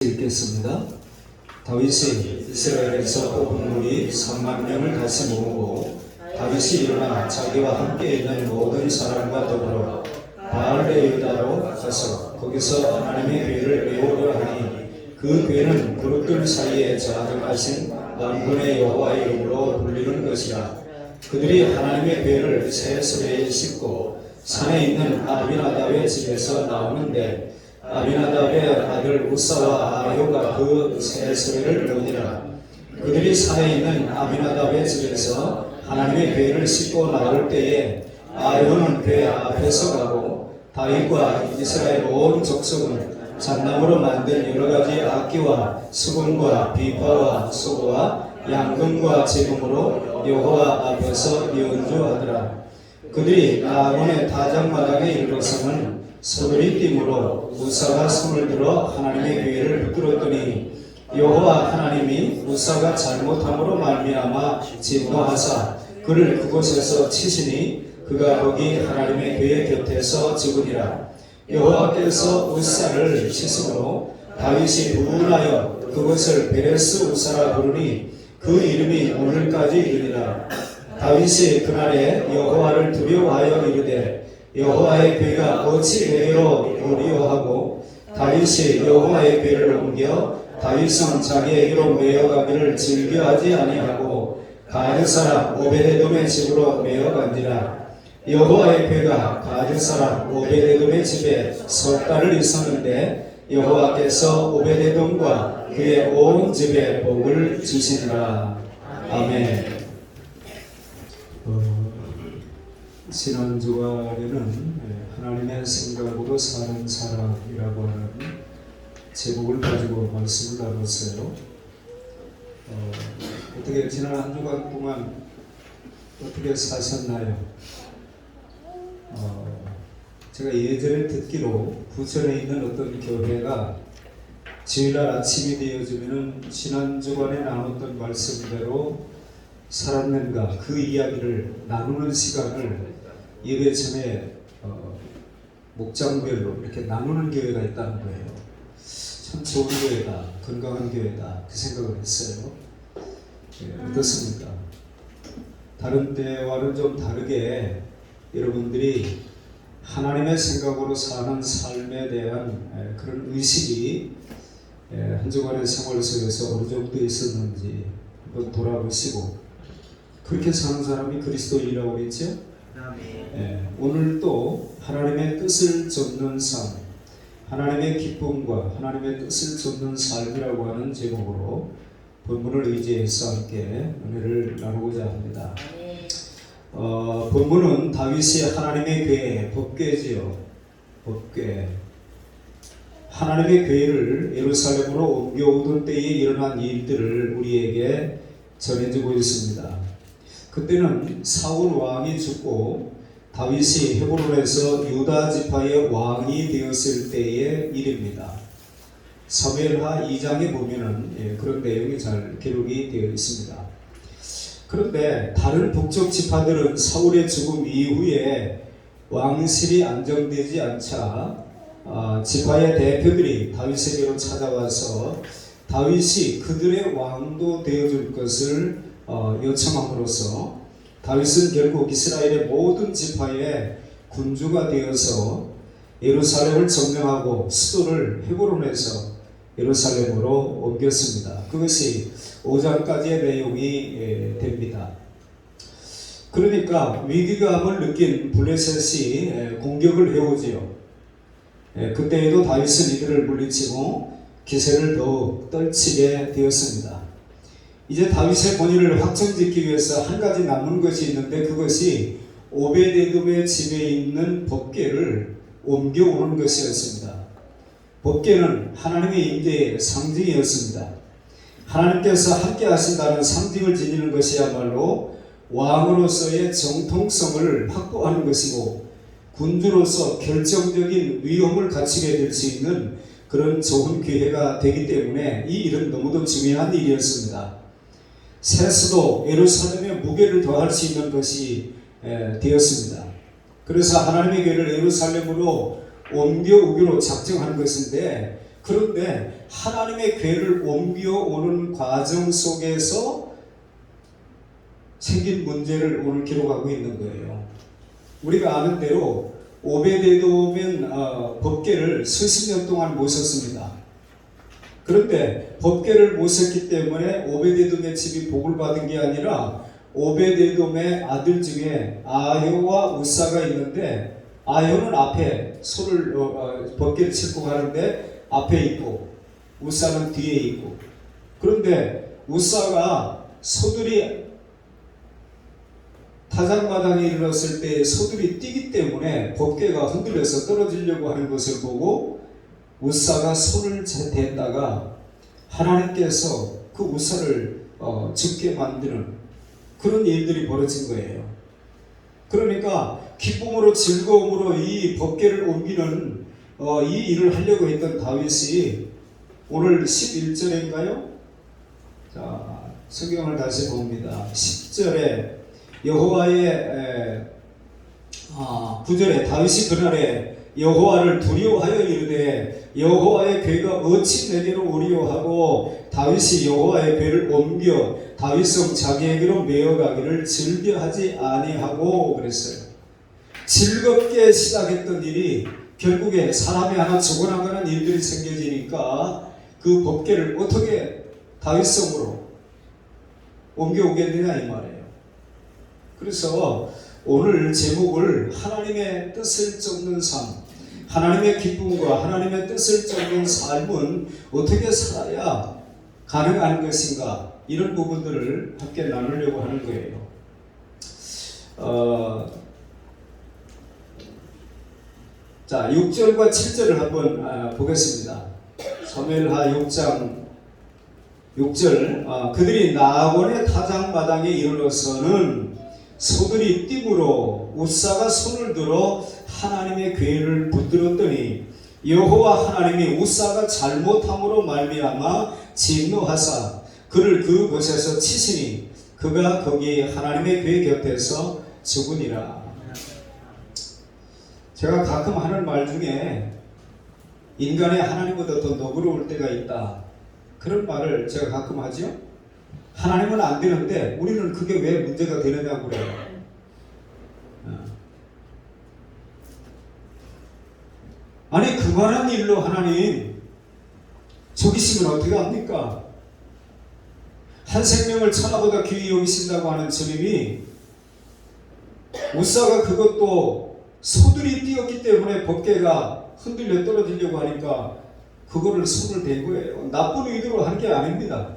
읽겠습니다. 다윗이 이스라엘에서 뽑은 무리 3만 명을 다시 모으고 다윗이 일어나 자기와 함께 있는 모든 사람과 더불어 바알레유다로 가서 거기서 하나님의 궤를 메우려 하니 그 궤는 그룹들 사이에 자정하신 만군의 여호와의 이름으로 불리는 것이라. 그들이 하나님의 궤를 새 수레에 싣고 산에 있는 아비나답의 집에서 나오는데 아비나답의 아들 우사와 아효가 그 새 수레를 놓으니라. 그들이 산에 있는 아비나답의 집에서 하나님의 궤를 싣고 나올 때에 아효는 궤 앞에서 가고 다윗과 이스라엘 온 족속은 잣나무로 만든 여러 가지 악기와 수금과 비파와 소고와 양금과 제금으로 여호와 앞에서 연주하더라. 그들이 나곤의 타작마당에 이르러서는 소들이 띠므로 우사가 손을 들어 하나님의 궤를 붙들었더니 여호와 하나님이 우사가 잘못함으로 말미암아 진노하사 그를 그곳에서 치시니 그가 거기 하나님의 궤 곁에서 죽으니라. 여호와께서 우사를 치심으로 다윗이 분하여 그것을 베레스 우사라 부르니 그 이름이 오늘까지 이르니라. 다윗이 그날에 여호와를 두려워하여 이르되 여호와의 궤가 어찌 내게로 오리오하고 다윗이 여호와의 궤를 옮겨 다윗은 자기에게로 메어가기를 즐겨하지 아니하고 가드 사람 오베데돔의 집으로 메어간지라. 여호와의 궤가 가드 사람 오베데돔의 집에 석 달을 있었는데 여호와께서 오베데돔과 그의 온 집에 복을 주시니라. 아멘. 지난 주간에는 하나님의 생각으로 사는 사람이라고 하는 제목을 가지고 말씀을 나눴어요. 어떻게 지난 한 주간 동안 어떻게 사셨나요? 제가 예전에 듣기로 부천에 있는 어떤 교회가 주일날 아침이 되어지면 지난 주간에 나눴던 말씀대로 살았는가 그 이야기를 나누는 시간을 예배 전에 목장별로 이렇게 나누는 교회가 있다는 거예요. 참 좋은 교회다, 건강한 교회다 그 생각을 했어요. 어떻습니까? 다른 때와는 좀 다르게 여러분들이 하나님의 생각으로 사는 삶에 대한 그런 의식이 한 주간의 생활 속에서 어느 정도 있었는지 한번 돌아보시고 그렇게 사는 사람이 그리스도인이라고 그랬죠? 오늘 또 하나님의 뜻을 좇는 삶, 하나님의 기쁨과 하나님의 뜻을 좇는 삶이라고 하는 제목으로 본문을 의지해서 함께 은혜를 나누고자 합니다. 본문은 다윗이 하나님의 궤, 법궤지요. 법궤. 하나님의 궤를 예루살렘으로 옮겨오던 때에 일어난 일들을 우리에게 전해주고 있습니다. 그때는 사울 왕이 죽고 다윗이 헤브론에서 유다 지파의 왕이 되었을 때의 일입니다. 사무엘하 2장에 보면은 그런 내용이 잘 기록이 되어 있습니다. 그런데 다른 북쪽 지파들은 사울의 죽음 이후에 왕실이 안정되지 않자 지파의 대표들이 다윗에게로 찾아와서 다윗이 그들의 왕도 되어줄 것을 요청함으로써 다윗은 결국 이스라엘의 모든 지파의 군주가 되어서 예루살렘을 점령하고 수도를 헤브론에서 예루살렘으로 옮겼습니다. 그것이 5장까지의 내용이 됩니다. 그러니까 위기감을 느낀 블레셋이 공격을 해오지요. 그때에도 다윗은 이들을 물리치고 기세를 더욱 떨치게 되었습니다. 이제 다윗의 권위를 확정짓기 위해서 한 가지 남은 것이 있는데 그것이 오베데돔의 집에 있는 법궤를 옮겨오는 것이었습니다. 법궤는 하나님의 임재의 상징이었습니다. 하나님께서 함께 하신다는 상징을 지니는 것이야말로 왕으로서의 정통성을 확보하는 것이고 군주로서 결정적인 위험을 갖추게 될 수 있는 그런 좋은 기회가 되기 때문에 이 일은 너무도 중요한 일이었습니다. 새 수도 예루살렘에 무게를 더할 수 있는 것이 되었습니다. 그래서 하나님의 궤를 예루살렘으로 옮겨오기로 작정한 것인데 그런데 하나님의 궤를 옮겨오는 과정 속에서 생긴 문제를 오늘 기록하고 있는 거예요. 우리가 아는 대로 오베데돔은 법궤를 수십 년 동안 모셨습니다. 그런데 법궤를 모셨기 때문에 오베데돔의 집이 복을 받은 게 아니라 오베데돔의 아들 중에 아효와 우사가 있는데, 아효는 앞에 소를 법궤를 싣고 가는데 앞에 있고 우사는 뒤에 있고, 그런데 우사가 소들이 타작마당에 이르렀을 때 소들이 뛰기 때문에 법궤가 흔들려서 떨어지려고 하는 것을 보고 우사가 손을 댔다가 하나님께서 그 우사를 죽게 만드는 그런 일들이 벌어진 거예요. 그러니까 기쁨으로 즐거움으로 이 법궤를 옮기는 이 일을 하려고 했던 다윗이 오늘 11절인가요? 자, 성경을 다시 봅니다. 10절에 여호와의 9절에 다윗이 그날에 여호와를 두려워하여 이르되 여호와의 궤가 어찌 내게로 오리요 하고 다윗이 여호와의 궤를 옮겨 다윗성 자기에게로 메어가기를 즐겨하지 아니하고 그랬어요. 즐겁게 시작했던 일이 결국에 사람이 하나 죽어나가는 일들이 생겨지니까 그 법궤를 어떻게 다윗성으로 옮겨오겠느냐 이 말이에요. 그래서 오늘 제목을 하나님의 뜻을 쫓는 삶, 하나님의 기쁨과 하나님의 뜻을 쫓는 삶은 어떻게 살아야 가능한 것인가, 이런 부분들을 함께 나누려고 하는 거예요. 자, 6절과 7절을 한번 보겠습니다. 사무엘하 6장 6절, 그들이 나곤의 타작마당에 이르러서는 소들이 띠므로 우사가 손을 들어 하나님의 궤를 붙들었더니 여호와 하나님이 우사가 잘못함으로 말미암아 진노하사 그를 그곳에서 치시니 그가 거기 하나님의 궤 곁에서 죽으니라. 제가 가끔 하는 말 중에 인간의 하나님보다 더 너그러울 때가 있다, 그런 말을 제가 가끔 하죠. 하나님은 안 되는데 우리는 그게 왜 문제가 되느냐고 그래요. 아니 그만한 일로 하나님 죽이시면 어떻게 합니까? 한 생명을 천하보다 귀히 여기신다고 하는 주님이 우사가 그것도 소들이 뛰었기 때문에 법궤가 흔들려 떨어지려고 하니까 그거를 손을 댄 거예요. 나쁜 의도로 한 게 아닙니다.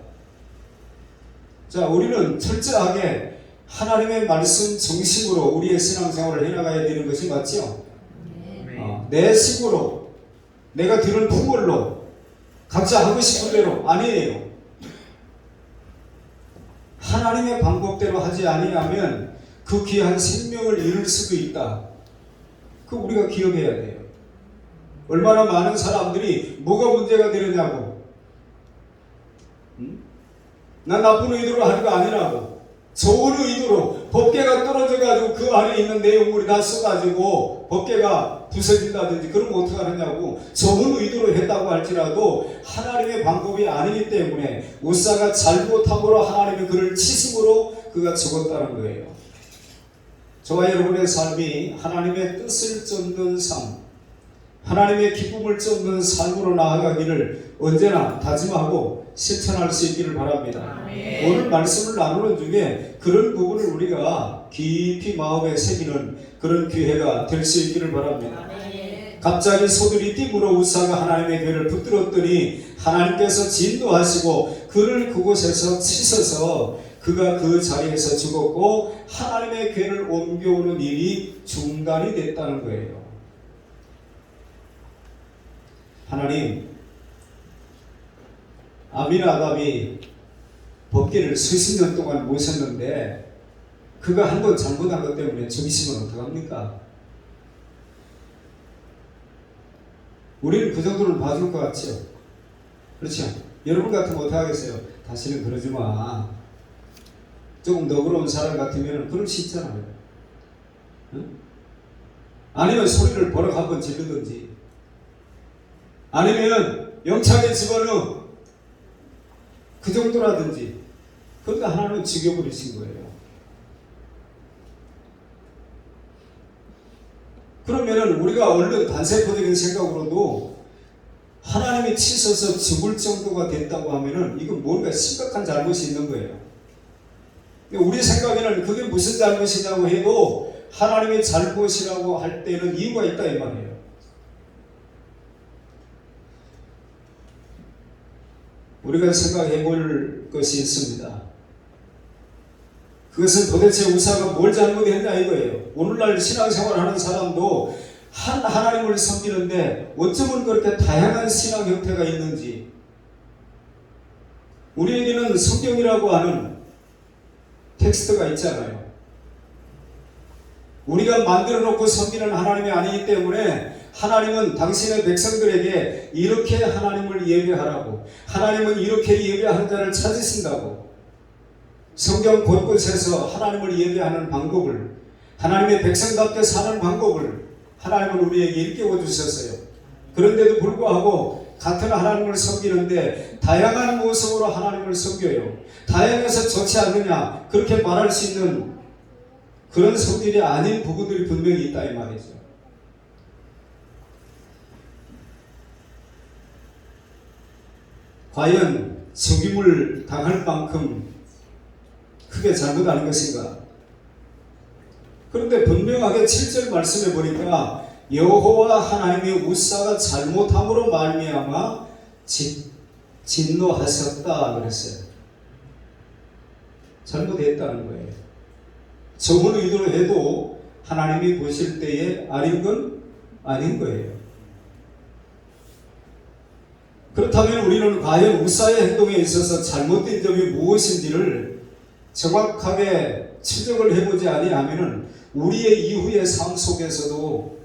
자, 우리는 철저하게 하나님의 말씀 중심으로 우리의 신앙생활을 해나가야 되는 것이 맞죠? 내 식으로, 내가 들은 풍월로, 각자 하고 싶은 대로 아니에요. 하나님의 방법대로 하지 아니하면 그 귀한 생명을 잃을 수도 있다. 그 우리가 기억해야 돼요. 얼마나 많은 사람들이 뭐가 문제가 되느냐고, 난 나쁜 의도로 하는 거 아니라고, 좋은 의도로 법궤가 떨어져가지고 그 안에 있는 내용물이 다 쏟아지고 법궤가 부서진다든지 그러면 어떡하느냐고, 좋은 의도로 했다고 할지라도 하나님의 방법이 아니기 때문에 우사가 잘못함으로 하나님이 그를 치심으로 그가 죽었다는 거예요. 저와 여러분의 삶이 하나님의 뜻을 쫓는 삶, 하나님의 기쁨을 쫓는 삶으로 나아가기를 언제나 다짐하고 실천할 수 있기를 바랍니다. 아멘. 오늘 말씀을 나누는 중에 그런 부분을 우리가 깊이 마음에 새기는 그런 기회가 될 수 있기를 바랍니다. 아멘. 갑자기 소들이 띠므로 우사가 하나님의 궤를 붙들었더니 하나님께서 진노하시고 그를 그곳에서 치셔서 그가 그 자리에서 죽었고 하나님의 궤를 옮겨오는 일이 중단이 됐다는 거예요. 하나님, 아미나답이 법궤를 수십 년 동안 모셨는데 그가 한 번 잘못한 것 때문에 죽이시면 어떡합니까? 우리는 그 정도는 봐줄 것 같죠? 그렇죠? 여러분 같으면 어떡하겠어요? 다시는 그러지 마. 조금 너그러운 사람 같으면 그럴 수 있잖아요. 응? 아니면 소리를 버럭 한번 지르든지, 아니면 영창에 집어넣어. 그 정도라든지. 그러니까 하나님은 죽여버리신 거예요. 그러면은 우리가 얼른 반세포적인 생각으로도 하나님이 치셔서 죽을 정도가 됐다고 하면은 이건 뭔가 심각한 잘못이 있는 거예요. 우리 생각에는 그게 무슨 잘못이냐고 해도 하나님의 잘못이라고 할 때는 이유가 있다 이 말이에요. 우리가 생각해 볼 것이 있습니다. 그것은 도대체 우사가 뭘 잘못했냐 이거예요. 오늘날 신앙생활 하는 사람도 한 하나님을 섬기는데 어쩌면 그렇게 다양한 신앙 형태가 있는지, 우리에게는 성경이라고 하는 텍스트가 있잖아요. 우리가 만들어 놓고 섬기는 하나님이 아니기 때문에 하나님은 당신의 백성들에게 이렇게 하나님을 예배하라고, 하나님은 이렇게 예배하는 자를 찾으신다고 성경 곳곳에서 하나님을 예배하는 방법을, 하나님의 백성답게 사는 방법을 하나님은 우리에게 일깨워 주셨어요. 그런데도 불구하고 같은 하나님을 섬기는데 다양한 모습으로 하나님을 섬겨요. 다양해서 좋지 않느냐 그렇게 말할 수 있는 그런 성질이 아닌 부분들이 분명히 있다 이 말이죠. 과연 죽임을 당할 만큼 크게 잘못하는 것인가? 그런데 분명하게 7절 말씀해 보니까 여호와 하나님의 우사가 잘못함으로 말미암아 진노하셨다 그랬어요. 잘못했다는 거예요. 좋은 의도로 해도 하나님이 보실 때에 아닌 건 아닌 거예요. 그렇다면 우리는 과연 우사의 행동에 있어서 잘못된 점이 무엇인지를 정확하게 추적을 해보지 아니하면은 우리의 이후의 삶 속에서도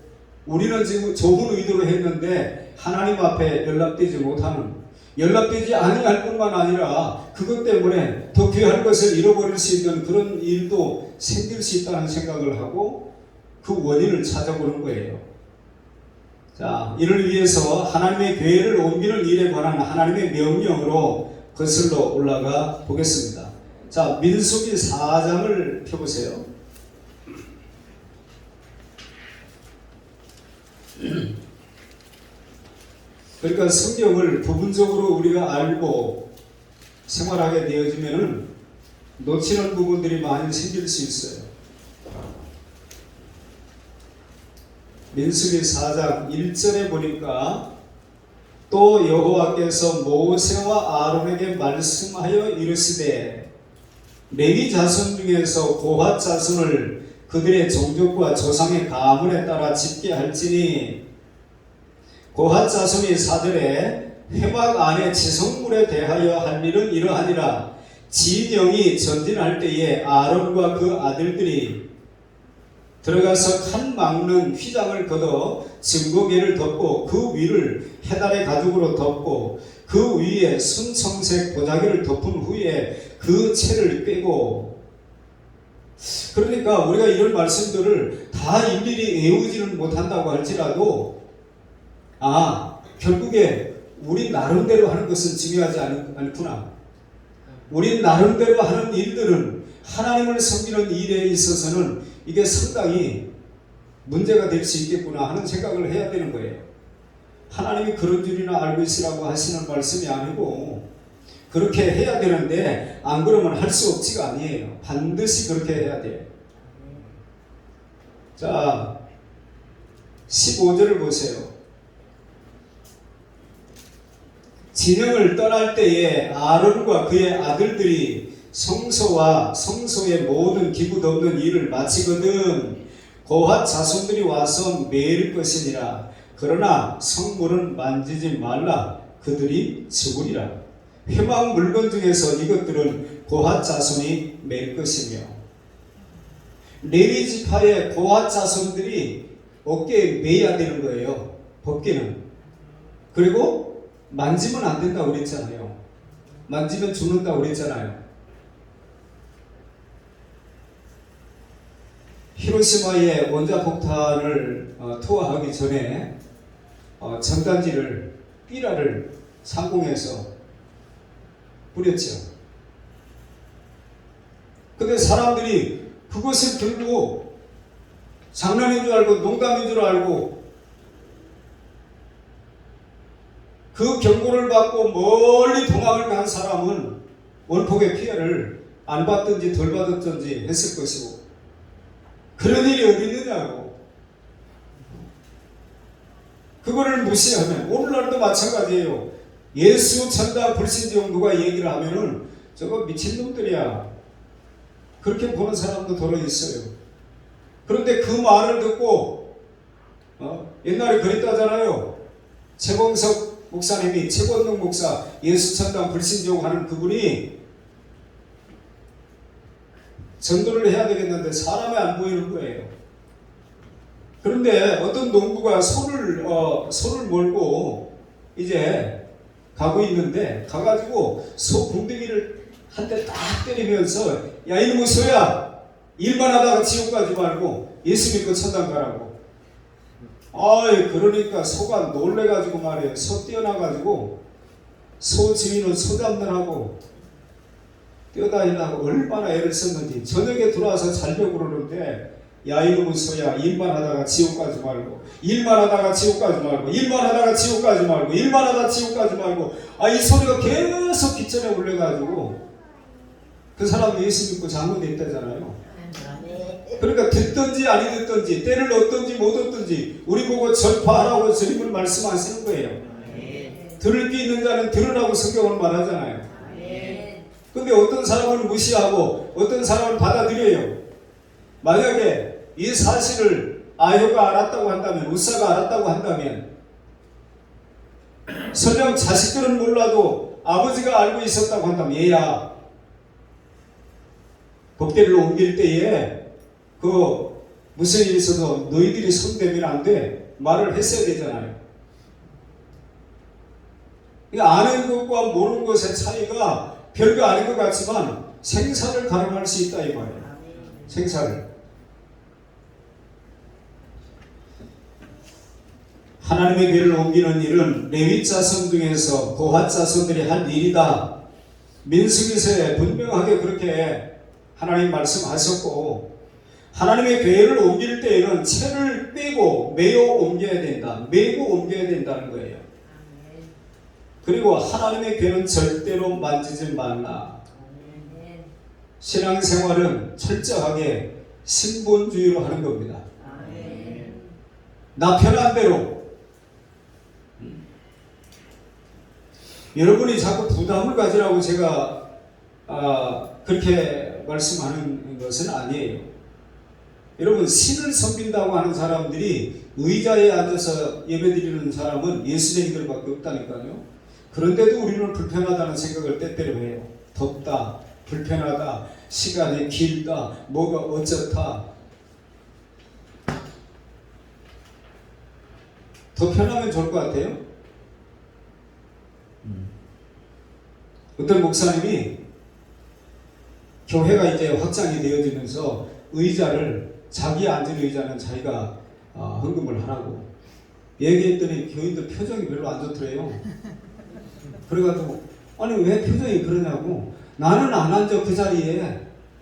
우리는 지금 좋은 의도로 했는데 하나님 앞에 연락되지 못하는, 연락되지 아니할 뿐만 아니라 그것 때문에 더 귀한 것을 잃어버릴 수 있는 그런 일도 생길 수 있다는 생각을 하고 그 원인을 찾아보는 거예요. 자, 이를 위해서 하나님의 교회를 옮기는 일에 관한 하나님의 명령으로 거슬러 올라가 보겠습니다. 자, 민수기 4장을 펴보세요. 그러니까 성경을 부분적으로 우리가 알고 생활하게 되어지면은 놓치는 부분들이 많이 생길 수 있어요. 민수기 4장 1절에 보니까 또 여호와께서 모세와 아론에게 말씀하여 이르시되 레위 자손 중에서 고핫 자손을 그들의 종족과 조상의 가문에 따라 집게 할지니 고핫 자손이 4절에 회막 안에 지성물에 대하여 할 일은 이러하니라. 진영이 전진할 때에 아론과 그 아들들이 들어가서 칸 막는 휘장을 걷어 증거계를 덮고 그 위를 해달의 가죽으로 덮고 그 위에 순청색 보자기를 덮은 후에 그 채를 빼고. 그러니까 우리가 이런 말씀들을 다 일일이 외우지는 못한다고 할지라도 결국에 우리 나름대로 하는 것은 중요하지 않구나. 우리 나름대로 하는 일들은 하나님을 섬기는 일에 있어서는 이게 상당히 문제가 될 수 있겠구나 하는 생각을 해야 되는 거예요. 하나님이 그런 줄이나 알고 있으라고 하시는 말씀이 아니고 그렇게 해야 되는데 안 그러면 할 수 없지가 아니에요. 반드시 그렇게 해야 돼요. 자, 15절을 보세요. 진영을 떠날 때에 아론과 그의 아들들이 성소와 성소의 모든 기구 덮는 일을 마치거든 고핫 자손들이 와서 매일 것이니라. 그러나 성물은 만지지 말라. 그들이 죽으리라. 회막 물건 중에서 이것들은 고핫 자손이 맬 것이며. 레위 지파의 고핫 자손들이 어깨에 매야 되는 거예요. 법계는. 그리고 만지면 안 된다고 그랬잖아요. 만지면 죽는다고 그랬잖아요. 히로시마의 원자폭탄을 투하하기 전에 전단지를 삐라를 상공에서 뿌렸죠. 근데 사람들이 그것을 들고 장난인 줄 알고 농담인 줄 알고 그 경고를 받고 멀리 도망을 간 사람은 원폭의 피해를 안 받든지 덜 받았든지 했을 것이고, 그런 일이 어디 있느냐고. 그거를 무시하면 오늘날도 마찬가지예요. 예수 천당 불신종 누가 얘기를 하면은 저거 미친놈들이야, 그렇게 보는 사람도 더러 있어요. 그런데 그 말을 듣고 옛날에 그랬다잖아요. 최광석 목사님이, 최권동 목사, 예수천당 불신종 하는 그분이 전도를 해야 되겠는데 사람이 안 보이는 거예요. 그런데 어떤 농부가 소를 몰고 이제 가고 있는데, 가가지고 소 궁둥이를 한 대 딱 때리면서, 야 이놈의 소야, 일만 하다가 지옥 가지 말고 예수 믿고 천당 가라고. 아이, 그러니까 소가 놀래가지고 말이에요. 소 뛰어나가지고 소 주인은 소 잡느라고 뛰어다니려고 얼마나 애를 썼는지 저녁에 들어와서 자려고 그러는데, 야 이놈의 소야, 일만 하다가 지옥 가지 말고, 일만 하다가 지옥 가지 말고, 일만 하다가 지옥 가지 말고, 일만 하다가 지옥 가지 말고. 이 소리가 계속 귓전에 울려가지고 그 사람이 예수 믿고 장로됐다잖아요. 그러니까 듣든지 아니 듣든지, 때를 얻든지 못 얻든지 우리 보고 전파하라고 주님은 말씀하시는 거예요. 들을 게 있는 자는 들으라고 성경은 말하잖아요. 근데 어떤 사람은 무시하고 어떤 사람은 받아들여요. 만약에 이 사실을 아효가 알았다고 한다면, 우사가 알았다고 한다면, 설령 자식들은 몰라도 아버지가 알고 있었다고 한다면, 얘야 법계를 옮길 때에 무슨 일이 있어도 너희들이 손대면 안 돼, 말을 했어야 되잖아요. 아는 것과 모르는 것의 차이가 별거 아닌 것 같지만 생사를 가름할 수 있다 이 말이에요. 생사를. 하나님의 교회를 옮기는 일은 레위 자손 중에서 고핫 자손들이 할 일이다. 민수기서에 분명하게 그렇게 하나님 말씀하셨고, 하나님의 교회를 옮길 때에는 채를 빼고 메어 옮겨야 된다. 메고 옮겨야 된다는 거예요. 그리고 하나님의 교회는 절대로 만지지 말라. 신앙생활은 철저하게 신본주의로 하는 겁니다. 나 편한 대로. 여러분이 자꾸 부담을 가지라고 제가 그렇게 말씀하는 것은 아니에요. 여러분, 신을 섬긴다고 하는 사람들이 의자에 앉아서 예배드리는 사람은 예수쟁이들밖에 없다니까요. 그런데도 우리는 불편하다는 생각을 때때로 해요. 덥다, 불편하다, 시간이 길다, 뭐가 어쩌다. 더 편하면 좋을 것 같아요. 어떤 목사님이 교회가 이제 확장이 되어지면서 자기 앉은 의자는 자기가 헌금을 하라고 얘기했더니 교인들 표정이 별로 안 좋더래요. 그래가지고 아니 왜 표정이 그러냐고. 나는 안 앉아 그 자리에.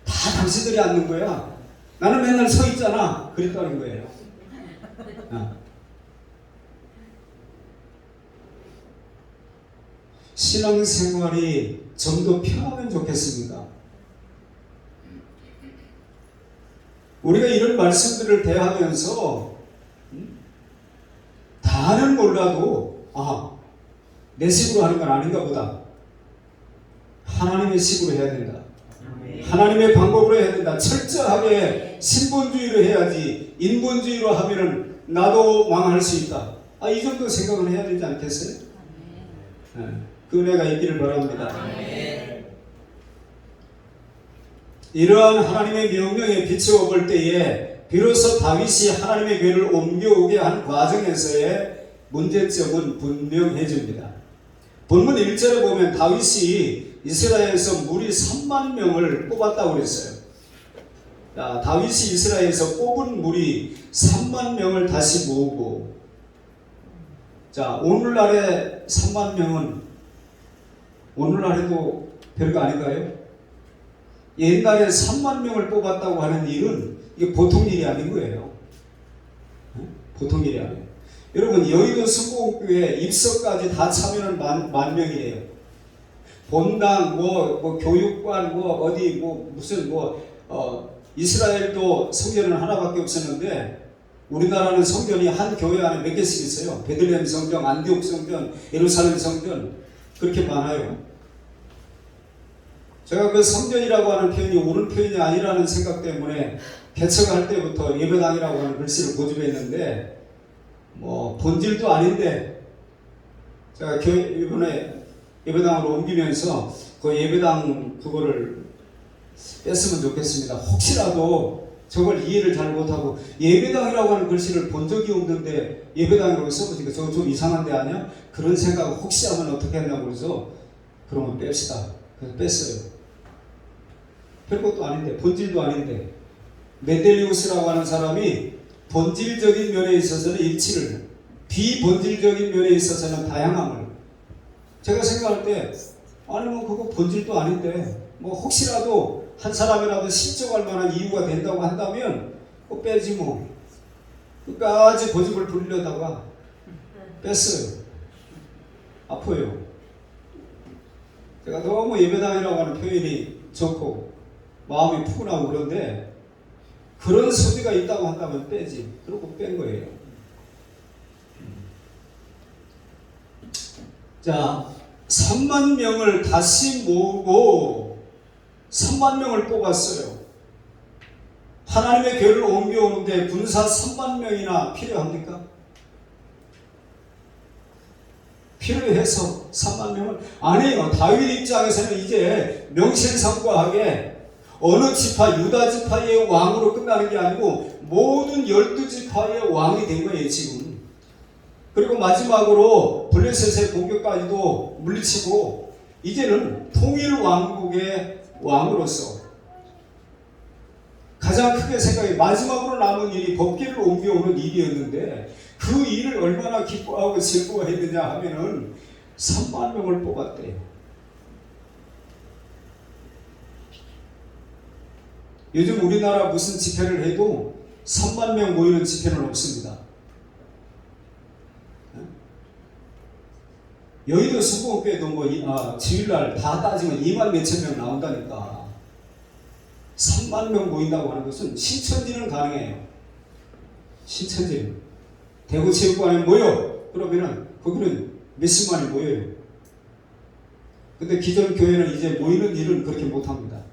다 당신들이 앉는 거야. 나는 맨날 서 있잖아. 그랬다는 거예요. 신앙생활이 좀 더 편하면 좋겠습니다. 우리가 이런 말씀들을 대하면서 다는 몰라도 내 식으로 하는 건 아닌가 보다. 하나님의 식으로 해야 된다. 하나님의 방법으로 해야 된다. 철저하게 신본주의로 해야지 인본주의로 하면은 나도 망할 수 있다. 이 정도 생각은 해야 되지 않겠어요? 그 은혜가 있기를 바랍니다. 이러한 하나님의 명령에 비추어 볼 때에 비로소 다윗이 하나님의 교회를 옮겨오게 한 과정에서의 문제점은 분명해집니다. 본문 1절에 보면 다윗이 이스라엘에서 무리 3만 명을 뽑았다고 그랬어요. 다윗이 이스라엘에서 뽑은 무리 3만 명을 다시 모으고, 오늘날의 3만 명은 오늘날 해도 별거 아닌가요? 옛날에 3만 명을 뽑았다고 하는 일은 이게 보통 일이 아닌 거예요. 보통 일이 아니에요. 여러분, 여의도 순복음교회 입석까지 다 차면은 만 명이에요. 본당, 교육관, 어디, 무슨, 이스라엘도 성전은 하나밖에 없었는데, 우리나라는 성전이 한 교회 안에 몇 개씩 있어요. 베들레헴 성전, 안디옥 성전, 예루살렘 성전, 그렇게 많아요. 제가 그 성전이라고 하는 표현이 옳은 표현이 아니라는 생각 때문에 개척할 때부터 예배당이라고 하는 글씨를 고집했는데, 본질도 아닌데, 제가 이번에 예배당으로 옮기면서 그 예배당 그거를 뺐으면 좋겠습니다. 혹시라도 저걸 이해를 잘 못하고 예배당이라고 하는 글씨를 본 적이 없는데 예배당이라고 써보니까 저거 좀 이상한데 아니야? 그런 생각을 혹시 하면 어떻게 했냐고 그래서 그러면 뺍시다. 그래서 뺐어요. 별것도 아닌데, 본질도 아닌데. 메델리우스라고 하는 사람이 본질적인 면에 있어서는 일치를, 비본질적인 면에 있어서는 다양함을. 제가 생각할 때, 그거 본질도 아닌데, 혹시라도 한 사람이라도 실족할 만한 이유가 된다고 한다면, 빼지 뭐. 끝까지 고집을 부리려다가 뺐어요. 아파요. 제가 너무 예배당이라고 하는 표현이 좋고, 마음이 푸근하고 그런데, 그런 소지가 있다고 한다면 빼지. 그러고 뺀 거예요. 자, 3만 명을 다시 모으고 3만 명을 뽑았어요. 하나님의 교회를 옮겨오는데 군사 3만 명이나 필요합니까? 필요해서 3만 명을? 아니에요. 다윗 입장에서는 이제 명실상부하게 어느 지파, 유다 지파의 왕으로 끝나는 게 아니고 모든 12지파의 왕이 된 거예요, 지금. 그리고 마지막으로 블레셋의 공격까지도 물리치고 이제는 통일 왕국의 왕으로서 가장 크게 생각해 마지막으로 남은 일이 법궤를 옮겨오는 일이었는데 그 일을 얼마나 기뻐하고 즐거워했느냐 하면은 3만 명을 뽑았대요. 요즘 우리나라 무슨 집회를 해도 3만 명 모이는 집회는 없습니다. 여의도 순복음교회도 주일날 다 따지면 2만 몇천 명 나온다니까. 3만 명 모인다고 하는 것은 신천지는 가능해요. 신천지는. 대구체육관에 모여. 그러면은 거기는 몇십만이 모여요. 근데 기존 교회는 이제 모이는 일은 그렇게 못합니다.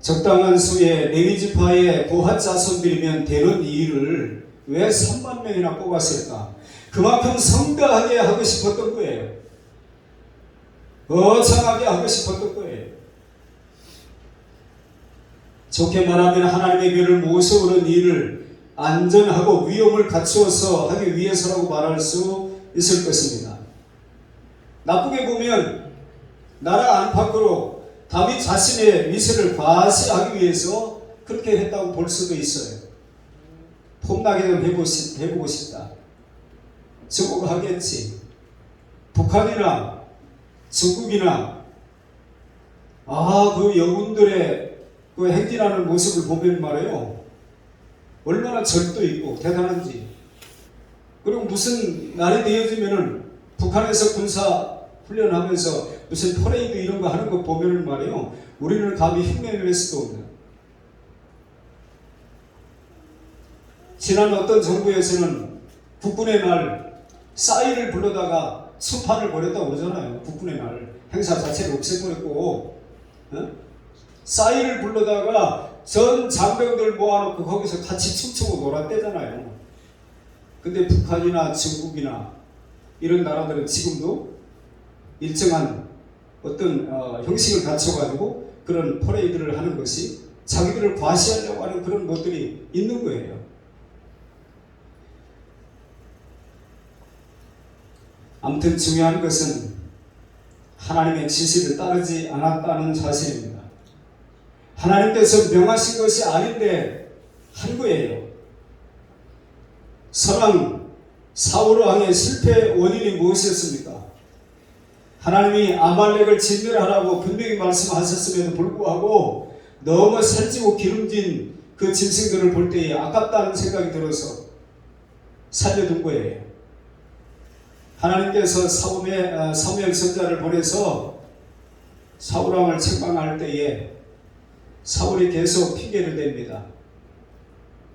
적당한 수의 레위지파의 고핫 자손들이면 되는 일을 왜 3만 명이나 뽑았을까? 그만큼 성대하게 하고 싶었던 거예요. 거창하게 하고 싶었던 거예요. 좋게 말하면 하나님의 교회를 모셔오는 일을 안전하고 위험을 갖추어서 하기 위해서라고 말할 수 있을 것입니다. 나쁘게 보면 나라 안팎으로 다윗 자신의 위세를 과시하기 위해서 그렇게 했다고 볼 수도 있어요. 폼나게 좀 해보고 싶다. 저거 하겠지. 북한이나 중국이나 그 영웅들의 그 행진하는 모습을 보면 말이에요. 얼마나 절도 있고 대단한지. 그리고 무슨 날이 되어지면은 북한에서 군사 훈련하면서 무슨 퍼레이드 이런 거 하는 거 보면은 말이에요. 우리는 감히 흉내낼 수도 없는. 지난 어떤 정부에서는 국군의 날 싸이를 불러다가 수판을 벌였다고 그러잖아요. 국군의 날 행사 자체를 없애버렸고 싸이를 불러다가 전 장병들 모아놓고 거기서 같이 춤추고 놀았대잖아요. 근데 북한이나 중국이나 이런 나라들은 지금도 일정한 어떤 형식을 갖춰가지고 그런 퍼레이드를 하는 것이 자기들을 과시하려고 하는 그런 것들이 있는 거예요. 아무튼 중요한 것은 하나님의 지시를 따르지 않았다는 사실입니다. 하나님께서 명하신 것이 아닌데 한 거예요. 선왕 사울 왕의 실패 원인이 무엇이었습니까? 하나님이 아말렉을 진멸하라고 분명히 말씀하셨음에도 불구하고 너무 살찌고 기름진 그 짐승들을 볼 때에 아깝다는 생각이 들어서 살려둔 거예요. 하나님께서 사무엘 선지자를 보내서 사울 왕을 책망할 때에 사울이 계속 핑계를 댑니다.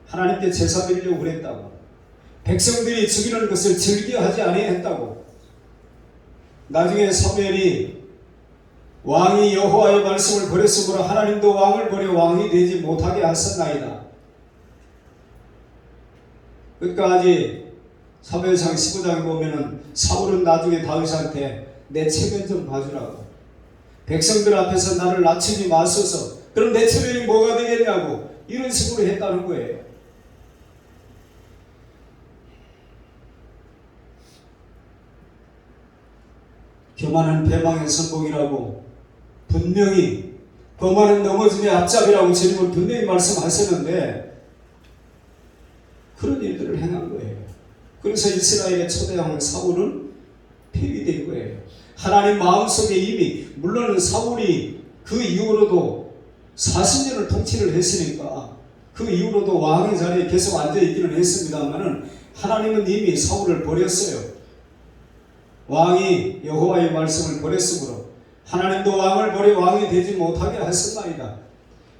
하나님께 제사 드리려고 그랬다고, 백성들이 죽이는 것을 즐겨하지 아니했다고. 나중에 사무엘이 왕이 여호와의 말씀을 버렸으므로 하나님도 왕을 버려 왕이 되지 못하게 하셨나이다. 끝까지 사무엘상 15장에 보면은 사울은 나중에 다윗한테 내 체면 좀 봐주라고, 백성들 앞에서 나를 낮추지 마소서, 그럼 내 체면이 뭐가 되겠냐고, 이런 식으로 했다는 거예요. 교만은 패망의 선봉이라고 분명히, 거만은 넘어짐의 앞잡이라고 주님은 분명히 말씀하셨는데 그런 일들을 행한 거예요. 그래서 이스라엘의 초대왕 사울은 폐위된 거예요. 하나님 마음속에 이미, 물론 사울이 그 이후로도 40년을 통치를 했으니까 그 이후로도 왕의 자리에 계속 앉아있기는 했습니다만은 하나님은 이미 사울을 버렸어요. 왕이 여호와의 말씀을 버렸으므로 하나님도 왕을 버려 왕이 되지 못하게 하셨나이다.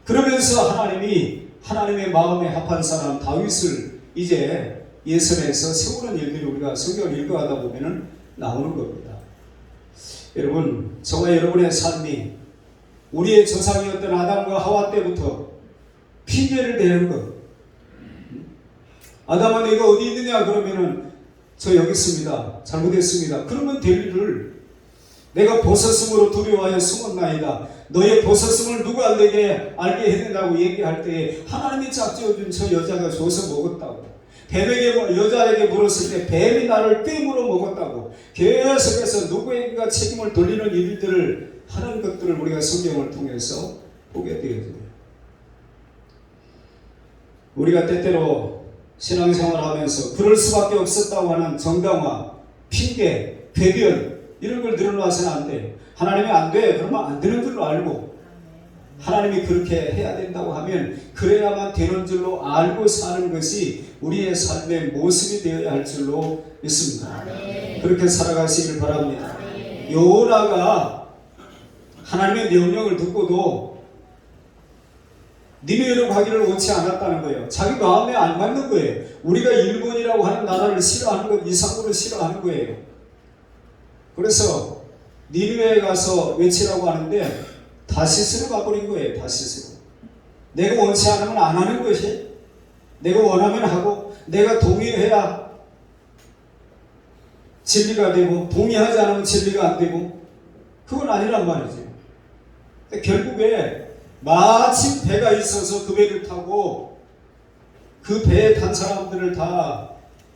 그러면서 하나님이 하나님의 마음에 합한 사람 다윗을 이제 예선에서 세우는 일들이 우리가 성경을 읽어가다 보면은 나오는 겁니다. 여러분, 저와 여러분의 삶이 우리의 조상이었던 아담과 하와 때부터 핑계를 대는 것. 아담아 내가 어디 있느냐 그러면은 저 여기 있습니다. 잘못했습니다. 그러면 될 일을 내가 벗었음으로 두려워하여 숨었나이다. 너의 벗었음을 누가 내게 알게 해낸다고 얘기할 때에 하나님이 짝지어준 저 여자가 줘서 먹었다고, 뱀에게 여자에게 물었을 때 뱀이 나를 꿰물어 먹었다고 계속해서 누구에게가 책임을 돌리는 일들을 하는 것들을 우리가 성경을 통해서 보게 되어져요. 우리가 때때로 신앙생활을 하면서 그럴 수밖에 없었다고 하는 정당화, 핑계, 궤변 이런 걸 늘어놔서는 안 돼요. 하나님이 안 돼, 그러면 안 되는 줄로 알고, 하나님이 그렇게 해야 된다고 하면 그래야만 되는 줄로 알고 사는 것이 우리의 삶의 모습이 되어야 할 줄로 믿습니다. 그렇게 살아가시길 바랍니다. 요나가 하나님의 명령을 듣고도 니느웨로 가기를 원치 않았다는 거예요. 자기 마음에 안 맞는 거예요. 우리가 일본이라고 하는 나라를 싫어하는 것 이상으로 싫어하는 거예요. 그래서 니느웨에 가서 외치라고 하는데 다시스로 가버린 거예요. 다시스로. 내가 원치 않으면 안 하는 것이, 내가 원하면 하고, 내가 동의해야 진리가 되고, 동의하지 않으면 진리가 안 되고, 그건 아니란 말이죠. 결국에 마침 배가 있어서 그 배를 타고 그 배에 탄 사람들을 다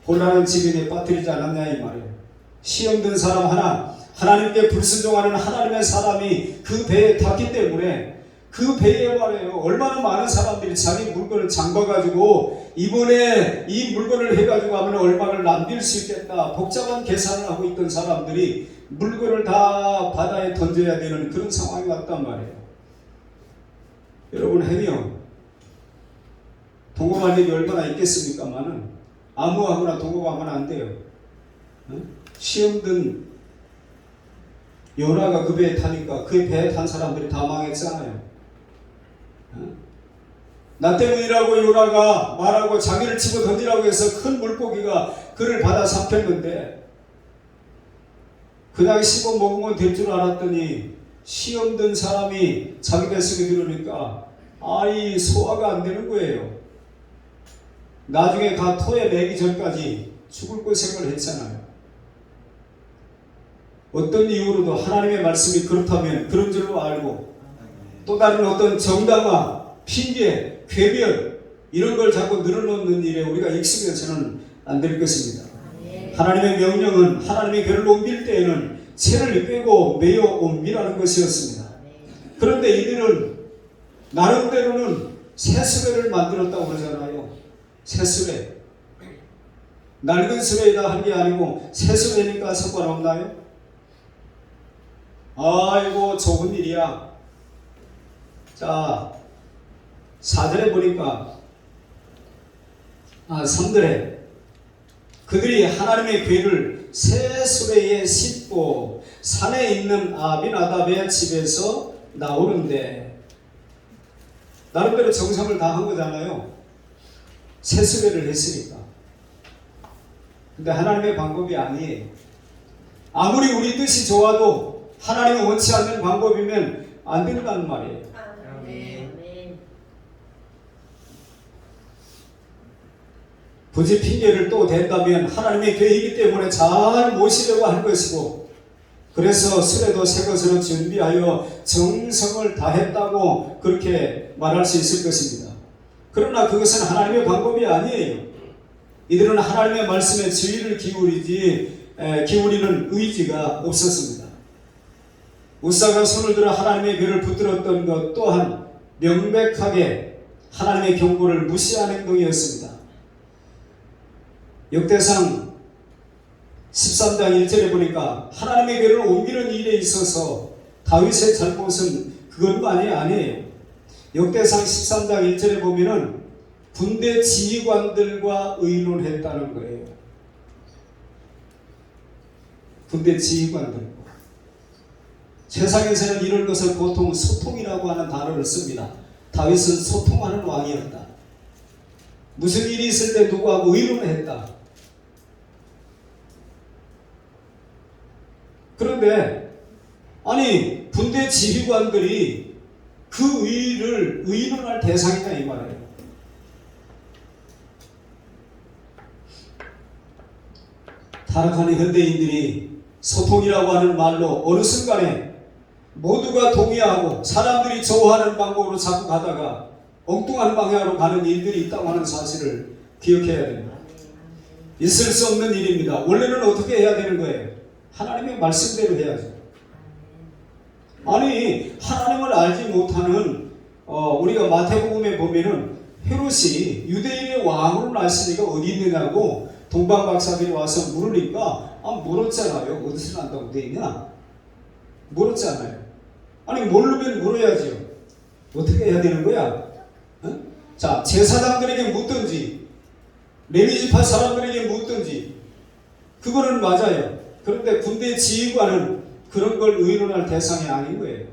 곤란한 지경에 빠뜨리지 않았냐 이 말이에요. 시험 든 사람 하나, 하나님께 불순종하는 하나님의 사람이 그 배에 탔기 때문에 그 배에 말이에요. 얼마나 많은 사람들이 자기 물건을 잠궈가지고 이번에 이 물건을 해가지고 하면 얼마를 남길 수 있겠다, 복잡한 계산을 하고 있던 사람들이 물건을 다 바다에 던져야 되는 그런 상황이 왔단 말이에요. 여러분, 해명 동거할 일이 얼마나 있겠습니까만은 아무하거나 동거하면 안 돼요. 시험 든 요나가 그 배에 타니까 그 배에 탄 사람들이 다 망했잖아요. 나 때문이라고 요나가 말하고 자기를 집어 던지라고 해서 큰 물고기가 그를 받아 삼켰는데 그냥 씹어 먹으면 될 줄 알았더니 시험 든 사람이 자기 뱃속에 들으니까 아이 소화가 안 되는 거예요. 나중에 가 토에 내기 전까지 죽을 고생을 했잖아요. 어떤 이유로도 하나님의 말씀이 그렇다면 그런 줄로 알고, 또 다른 어떤 정당화, 핑계, 궤변 이런 걸 자꾸 늘어놓는 일에 우리가 익숙해서는 안 될 것입니다. 하나님의 명령은 하나님의 결을 옮길 때에는 채를 빼고 메어 옮기라는 것이었습니다. 그런데 이들은 나름대로는 새수레를 만들었다고 그러잖아요. 새수레. 낡은 수레이다 한 게 아니고 새 수레니까 상관없나요? 아이고 좋은 일이야. 자 4절에 보니까 3절에 그들이 하나님의 괴를 새 수레에 싣고 산에 있는 아비나답의 집에서 나오는데, 나름대로 정성을 다한 거잖아요. 새 수레를 했으니까. 근데 하나님의 방법이 아니에요. 아무리 우리 뜻이 좋아도 하나님이 원치 않는 방법이면 안 된다는 말이에요. 굳이 핑계를 또 댄다면 하나님의 계획이기 때문에 잘 모시려고 할 것이고, 그래서 수레도 새 것으로 준비하여 정성을 다했다고 그렇게 말할 수 있을 것입니다. 그러나 그것은 하나님의 방법이 아니에요. 이들은 하나님의 말씀에 주의를 기울이는 의지가 없었습니다. 우사가 손을 들어 하나님의 괴를 붙들었던 것 또한 명백하게 하나님의 경고를 무시한 행동이었습니다. 역대상 13장 1절에 보니까 하나님의 괴를 옮기는 일에 있어서 다윗의 잘못은 그것만이 아니에요. 역대상 13장 1절에 보면은 군대 지휘관들과 의논했다는 거예요. 군대 지휘관들과. 세상에서는 이런 것을 보통 소통이라고 하는 단어를 씁니다. 다윗은 소통하는 왕이었다. 무슨 일이 있을 때 누구하고 의논을 했다. 그런데 아니 군대 지휘관들이 그 의를 의논할 대상이다 이 말이에요. 타락하는 현대인들이 소통이라고 하는 말로 어느 순간에 모두가 동의하고 사람들이 좋아하는 방법으로 자꾸 가다가 엉뚱한 방향으로 가는 일들이 있다고 하는 사실을 기억해야 됩니다. 있을 수 없는 일입니다. 원래는 어떻게 해야 되는 거예요? 하나님의 말씀대로 해야죠. 아니 하나님을 알지 못하는 우리가 마태복음에 보면은 헤롯이 유대인의 왕으로 났으니까 어디 있느냐고 동방 박사들이 와서 물으니까 물었잖아요. 어디서 난다고 돼 있냐? 물었잖아요. 아니 모르면 물어야죠. 어떻게 해야 되는 거야? 자, 제사장들에게 묻든지 레위지파 사람들에게 묻든지 그거는 맞아요. 그런데 군대 지휘관은 그런 걸 의논할 대상이 아닌 거예요.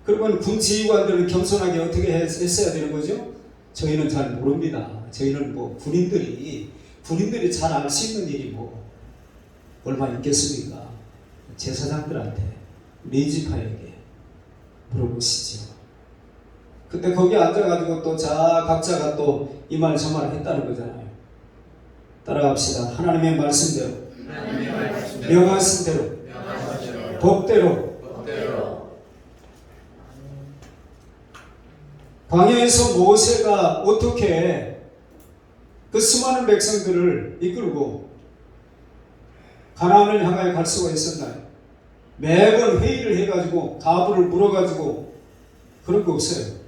그러면 군 지휘관들은 겸손하게 어떻게 했어야 되는 거죠? 저희는 잘 모릅니다. 저희는 뭐 군인들이 잘 알 수 있는 일이 뭐 얼마 있겠습니까? 제사장들한테 레위지파에게 물어보시죠. 근데 거기 앉아가지고 또 각자가 또 이 말 저 말 했다는 거잖아요. 따라갑시다. 하나님의 말씀대로, 명하신 대로, 법대로. 광야에서 모세가 어떻게 그 수많은 백성들을 이끌고 가나안을 향하여 갈 수가 있었나요? 매번 회의를 해가지고 가부를 물어가지고 그런 거 없어요.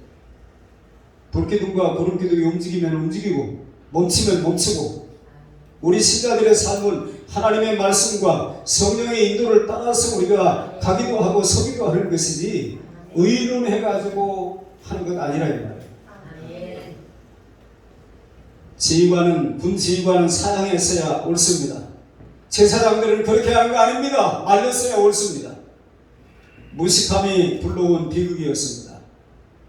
불기둥과 구름기둥이 움직이면 움직이고 멈추면 멈추고, 우리 신자들의 삶은 하나님의 말씀과 성령의 인도를 따라서 우리가 가기도 하고 서기도 하는 것이지 의논해가지고 하는 것 아니라 이 말이에요. 지휘관은 군 지휘관은 사양했어야 옳습니다. 제사장들은 그렇게 하는 거 아닙니다. 말렸어야 옳습니다. 무식함이 불러온 비극이었습니다.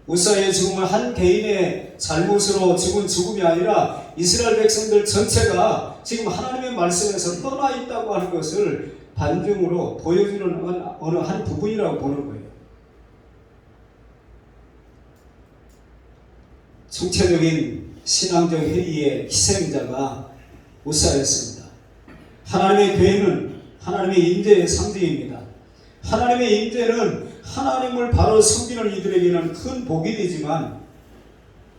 우사의 죽음은 한 개인의 잘못으로 죽은 죽음이 아니라 이스라엘 백성들 전체가 지금 하나님의 말씀에서 떠나 있다고 하는 것을 반증으로 보여주는 어느 한 부분이라고 보는 거예요. 총체적인 신앙적 회의의 희생자가 우사였습니다. 하나님의 교회는 하나님의 임재의 상징입니다. 하나님의 임재는 하나님을 바로 섬기는 이들에게는 큰 복이 되지만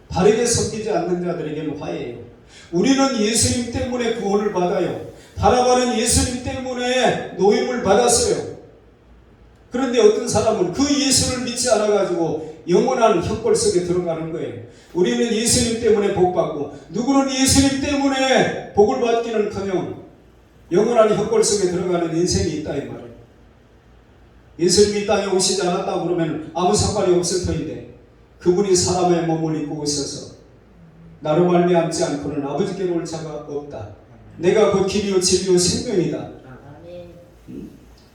바르게 섬기지 않는 자들에게는 화해예요. 우리는 예수님 때문에 구원을 받아요. 바라바는 예수님 때문에 노임을 받았어요. 그런데 어떤 사람은 그 예수를 믿지 않아가지고 영원한 형벌 속에 들어가는 거예요. 우리는 예수님 때문에 복받고 누구는 예수님 때문에 복을 받기는커녕 영원한 형벌 속에 들어가는 인생이 있다 이 말이에요. 예수님이 이 땅에 오시지 않았다고 그러면 아무 상관이 없을 터인데 그분이 사람의 몸을 입고 오셔서 나로 말미암지 않고는 아버지께로 올 자가 없다. 내가 그 길이요 진리요 생명이다.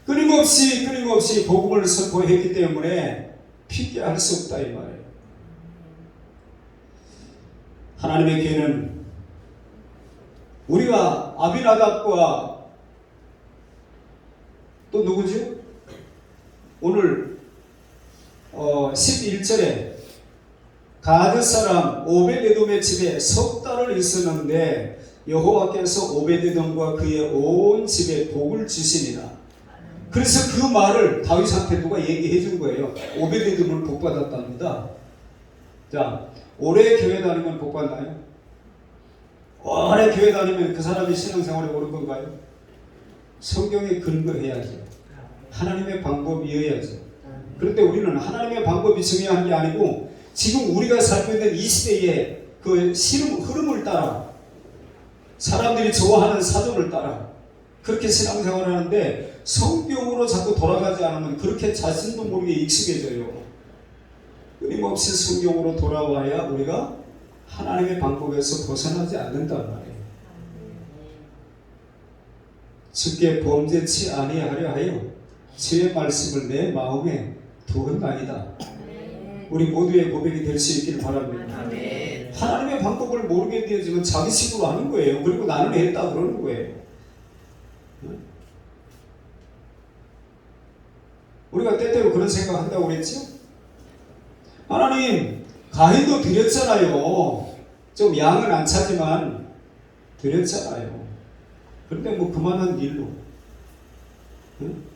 끊임없이 복음을 선포했기 때문에 피기할 수 없다 이 말이에요. 하나님의 교회는 우리가 아비나답과 또 누구죠? 오늘 11절에 가드 사람 오베데돔의 집에 석 달을 있었는데 여호와께서 오베데돔과 그의 온 집에 복을 주시니라. 그래서 그 말을 다윗한테 누가 얘기해 준 거예요. 오베데돔은 복 받았답니다. 자, 오래 교회 다니면 복 받나요? 오래 교회 다니면 그 사람이 신앙생활에 오른 건가요? 성경에 근거해야죠. 하나님의 방법이어야죠. 그런데 우리는 하나님의 방법이 중요한 게 아니고 지금 우리가 살고 있는 이 시대의 그 흐름을 따라 사람들이 좋아하는 사전을 따라 그렇게 신앙생활을 하는데 성경으로 자꾸 돌아가지 않으면 그렇게 자신도 모르게 익숙해져요. 끊임없이 성경으로 돌아와야 우리가 하나님의 방법에서 벗어나지 않는단 말이에요. 주께 범죄치 아니하려 하여 주의 말씀을 내 마음에 두었나이다. 우리 모두의 고백이 될 수 있기를 바랍니다. 하나님의 방법을 모르게 되어지면 자기 식으로 하는 거예요. 그리고 나는 했다 그러는 거예요. 우리가 때때로 그런 생각 한다고 그랬죠? 하나님, 가인도 드렸잖아요. 좀 양은 안 차지만 드렸잖아요. 그런데 뭐 그만한 일로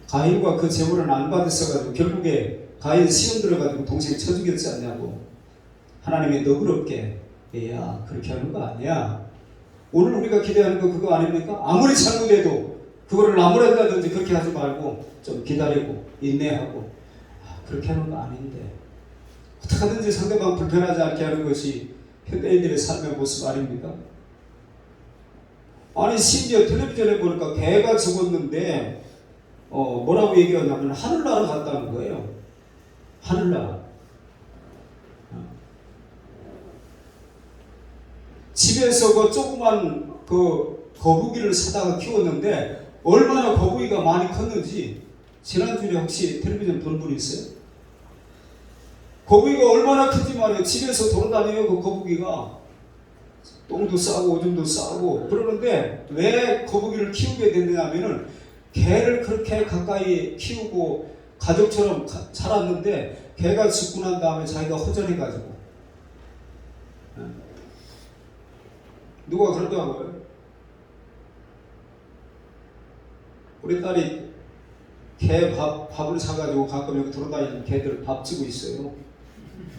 가인과 그 제물은 안 받았어가지고 결국에 가인 시험 들어가지고 동생 쳐 죽였지 않냐고. 하나님이 너그럽게 야 그렇게 하는 거 아니야. 오늘 우리가 기대하는 거 그거 아닙니까? 아무리 잘못해도 그거를 나무란다든지 그렇게 하지 말고 좀 기다리고 인내하고 그렇게 하는 거 아닌데 어떻게 하든지 상대방 불편하지 않게 하는 것이 현대인들의 삶의 모습 아닙니까? 아니 심지어 텔레비전에 보니까 개가 죽었는데 뭐라고 얘기하냐면 하늘나라 갔다는 거예요. 하늘나라. 집에서 그 조그만 그 거북이를 사다가 키웠는데 얼마나 거북이가 많이 컸는지 지난주에 혹시 텔레비전 본 분 있어요? 거북이가 얼마나 큰지 말이에요. 집에서 돌아다녀요. 그 거북이가 똥도 싸고 오줌도 싸고 그러는데 왜 거북이를 키우게 됐느냐면은 개를 그렇게 가까이 키우고 가족처럼 살았는데 개가 죽고 난 다음에 자기가 허전해가지고 누가 그러더라고요. 우리 딸이 밥을 사가지고 가끔 여기 돌아다니는 개들 밥 주고 있어요.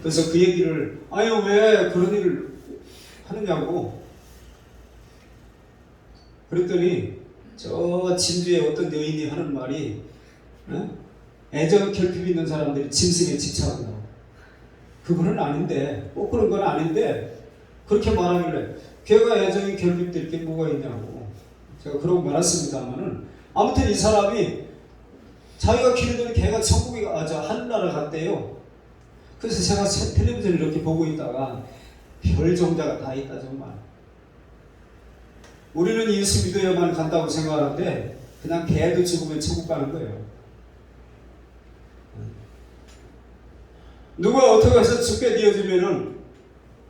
그래서 그 얘기를 아유 왜 그런 일을 하느냐고 그랬더니 저 진주에 어떤 여인이 하는 말이 애정 결핍 있는 사람들이 짐승에 집착한다고. 그거는 아닌데 꼭 그런 건 아닌데 그렇게 말하길래 걔가 애정이 결핍될 게 뭐가 있냐고 제가 그러고 말았습니다만은 아무튼 이 사람이 자기가 기르던 개가 천국에 하늘나라 갔대요. 그래서 제가 텔레비전을 이렇게 보고 있다가 별 종자가 다 있다 정말. 우리는 예수 믿어야만 간다고 생각하는데 그냥 개도 죽으면 천국 가는 거예요. 누가 어떻게 해서 죽게 되어지면은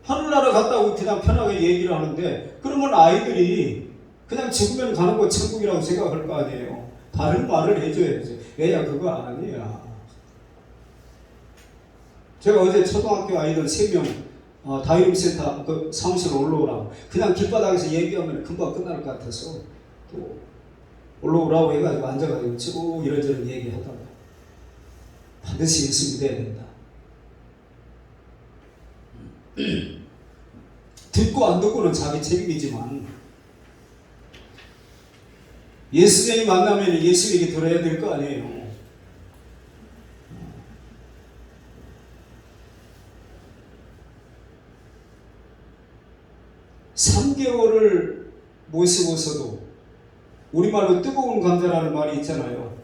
하늘나라 갔다고 그냥 편하게 얘기를 하는데 그러면 아이들이 그냥 죽으면 가는 거 천국이라고 생각할 거 아니에요. 다른 말을 해줘야지. 애야 그거 아니야. 제가 어제 초등학교 아이들 3명 다이름센터 그 사무실로 올라오라고 그냥 길바닥에서 얘기하면 금방 끝날 것 같아서 또 올라오라고 해가지고 앉아가지고 쭉 이런저런 얘기하다가 반드시 예수 믿어야 된다. 듣고 안 듣고는 자기 책임이지만 예수님이 만나면 예수 얘기 들어야 될 거 아니에요. 우스워서도 우리말로 뜨거운 감자라는 말이 있잖아요.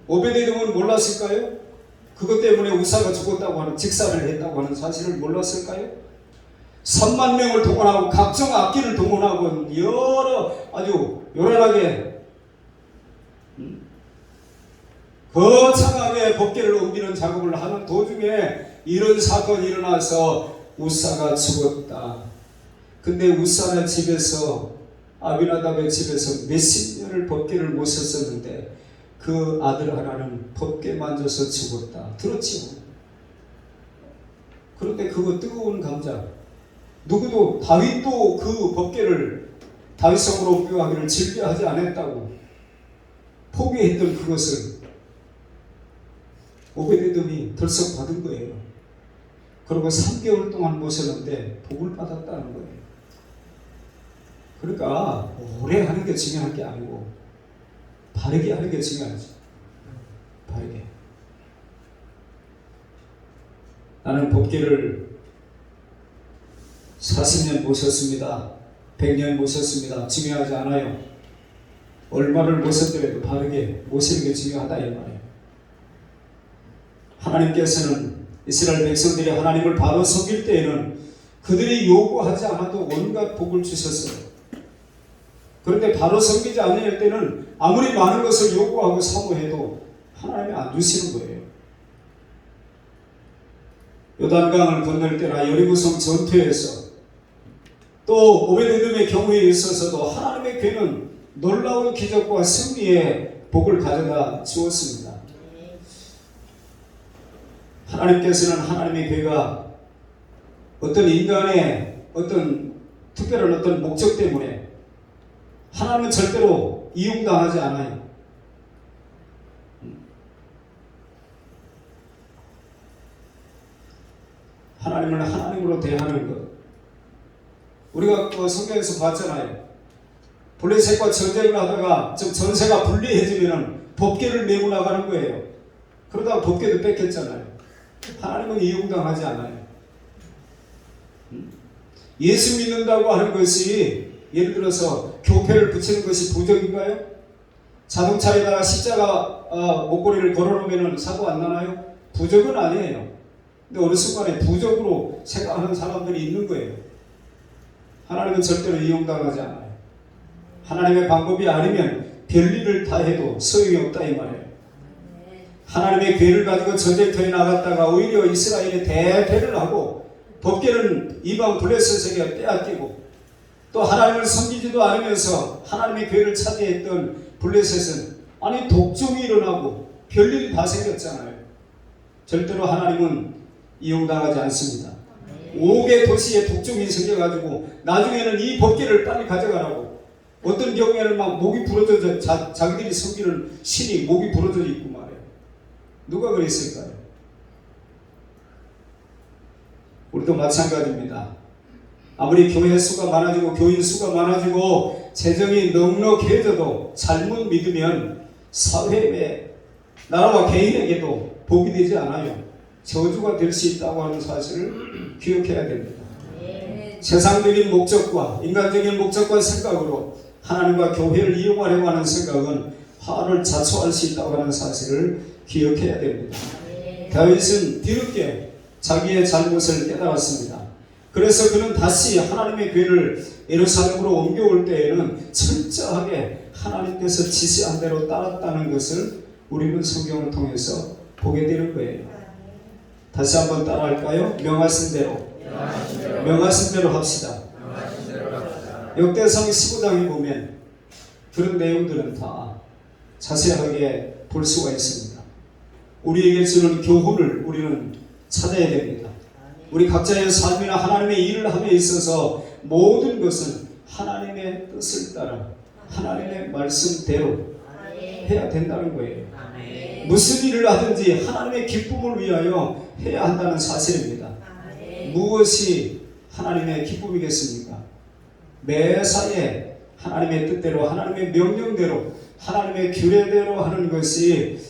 오베데돔은 몰랐을까요? 그것 때문에 우사가 죽었다고 하는, 직사를 했다고 하는 사실을 몰랐을까요? 3만 명을 동원하고 각종 악기를 동원하고 여러 아주 요란하게 거창하게 법궤를 옮기는 작업을 하는 도중에 이런 사건이 일어나서 우사가 죽었다. 근데 우사의 집에서, 아비나답의 집에서 몇십 년을 법궤를 모셨었는데 그 아들 하나는 법궤 만져서 죽었다. 들었지요? 그런데 그거 뜨거운 감자, 누구도, 다윗도 그 법궤를 다윗성으로 옮겨가기를 즐겨하지 않았다고 포기했던 그것을 오베데돔이 덜썩 받은 거예요. 그리고 3개월 동안 모셨는데 복을 받았다는 거예요. 그러니까 오래 하는 게 중요한 게 아니고 바르게 하는 게 중요하죠. 바르게. 나는 법궤를 40년 모셨습니다. 100년 모셨습니다. 중요하지 않아요. 얼마를 모셨더라도 바르게 모시는 게 중요하다 이 말이에요. 하나님께서는 이스라엘 백성들이 하나님을 바로 섬길 때에는 그들이 요구하지 않아도 온갖 복을 주셨어요. 그런데 바로 섬기지 않을 때는 아무리 많은 것을 요구하고 사모해도 하나님이 안 주시는 거예요. 요단강을 건널 때나 여리고성 전투에서 또 오베데돔의 경우에 있어서도 하나님의 괴는 놀라운 기적과 승리의 복을 가져다 주었습니다. 하나님께서는 하나님의 괴가 어떤 인간의 어떤 특별한 어떤 목적 때문에 하나님은 절대로 이용당하지 않아요. 하나님을 하나님으로 대하는 것. 우리가 그 성경에서 봤잖아요. 블레셋과 전쟁을 하다가 전세가 분리해지면 법궤를 메고 나가는 거예요. 그러다가 법궤도 뺏겼잖아요. 하나님은 이용당하지 않아요. 예수 믿는다고 하는 것이 예를 들어서 교패를 붙이는 것이 부적인가요? 자동차에다가 십자가 목걸이를 걸어놓으면 사고 안 나나요? 부적은 아니에요. 근데 어느 순간에 부적으로 생각하는 사람들이 있는 거예요. 하나님은 절대로 이용당하지 않아요. 하나님의 방법이 아니면 별일을 다 해도 소용이 없다 이 말이에요. 하나님의 괴를 가지고 전쟁터에 나갔다가 오히려 이스라엘의 대패를 하고 법궤는 이방 블레셋에게 빼앗기고 또 하나님을 섬기지도 않으면서 하나님의 괴를 차지했던 블레셋은 아니 독종이 일어나고 별일이 다 생겼잖아요. 절대로 하나님은 이용당하지 않습니다. 5개 도시에 독종이 생겨가지고 나중에는 이 법궤를 빨리 가져가라고, 어떤 경우에는 막 목이 부러져서 자기들이 섬기는 신이 목이 부러져 있고 말이에요. 누가 그랬을까요? 우리도 마찬가지입니다. 아무리 교회 수가 많아지고 교인 수가 많아지고 재정이 넉넉해져도 잘못 믿으면 사회에, 나라와 개인에게도 복이 되지 않아요. 저주가 될 수 있다고 하는 사실을 기억해야 됩니다. 세상적인 목적과 인간적인 목적과 생각으로 하나님과 교회를 이용하려고 하는 생각은 화를 자초할 수 있다고 하는 사실을 기억해야 됩니다. 다윗은 뒤늦게 자기의 잘못을 깨달았습니다. 그래서 그는 다시 하나님의 괴를 예루살렘으로 옮겨올 때에는 철저하게 하나님께서 지시한 대로 따랐다는 것을 우리는 성경을 통해서 보게 되는 거예요. 다시 한번 따라할까요? 명하신 대로 합시다. 역대상 15장에 보면 그런 내용들은 다 자세하게 볼 수가 있습니다. 우리에게 주는 교훈을 우리는 찾아야 됩니다. 우리 각자의 삶이나 하나님의 일을 함에 있어서 모든 것은 하나님의 뜻을 따라 하나님의 말씀대로 해야 된다는 거예요. 무슨 일을 하든지 하나님의 기쁨을 위하여 해야 한다는 사실입니다. 무엇이 하나님의 기쁨이겠습니까? 매사에 하나님의 뜻대로, 하나님의 명령대로, 하나님의 규례대로 하는 것이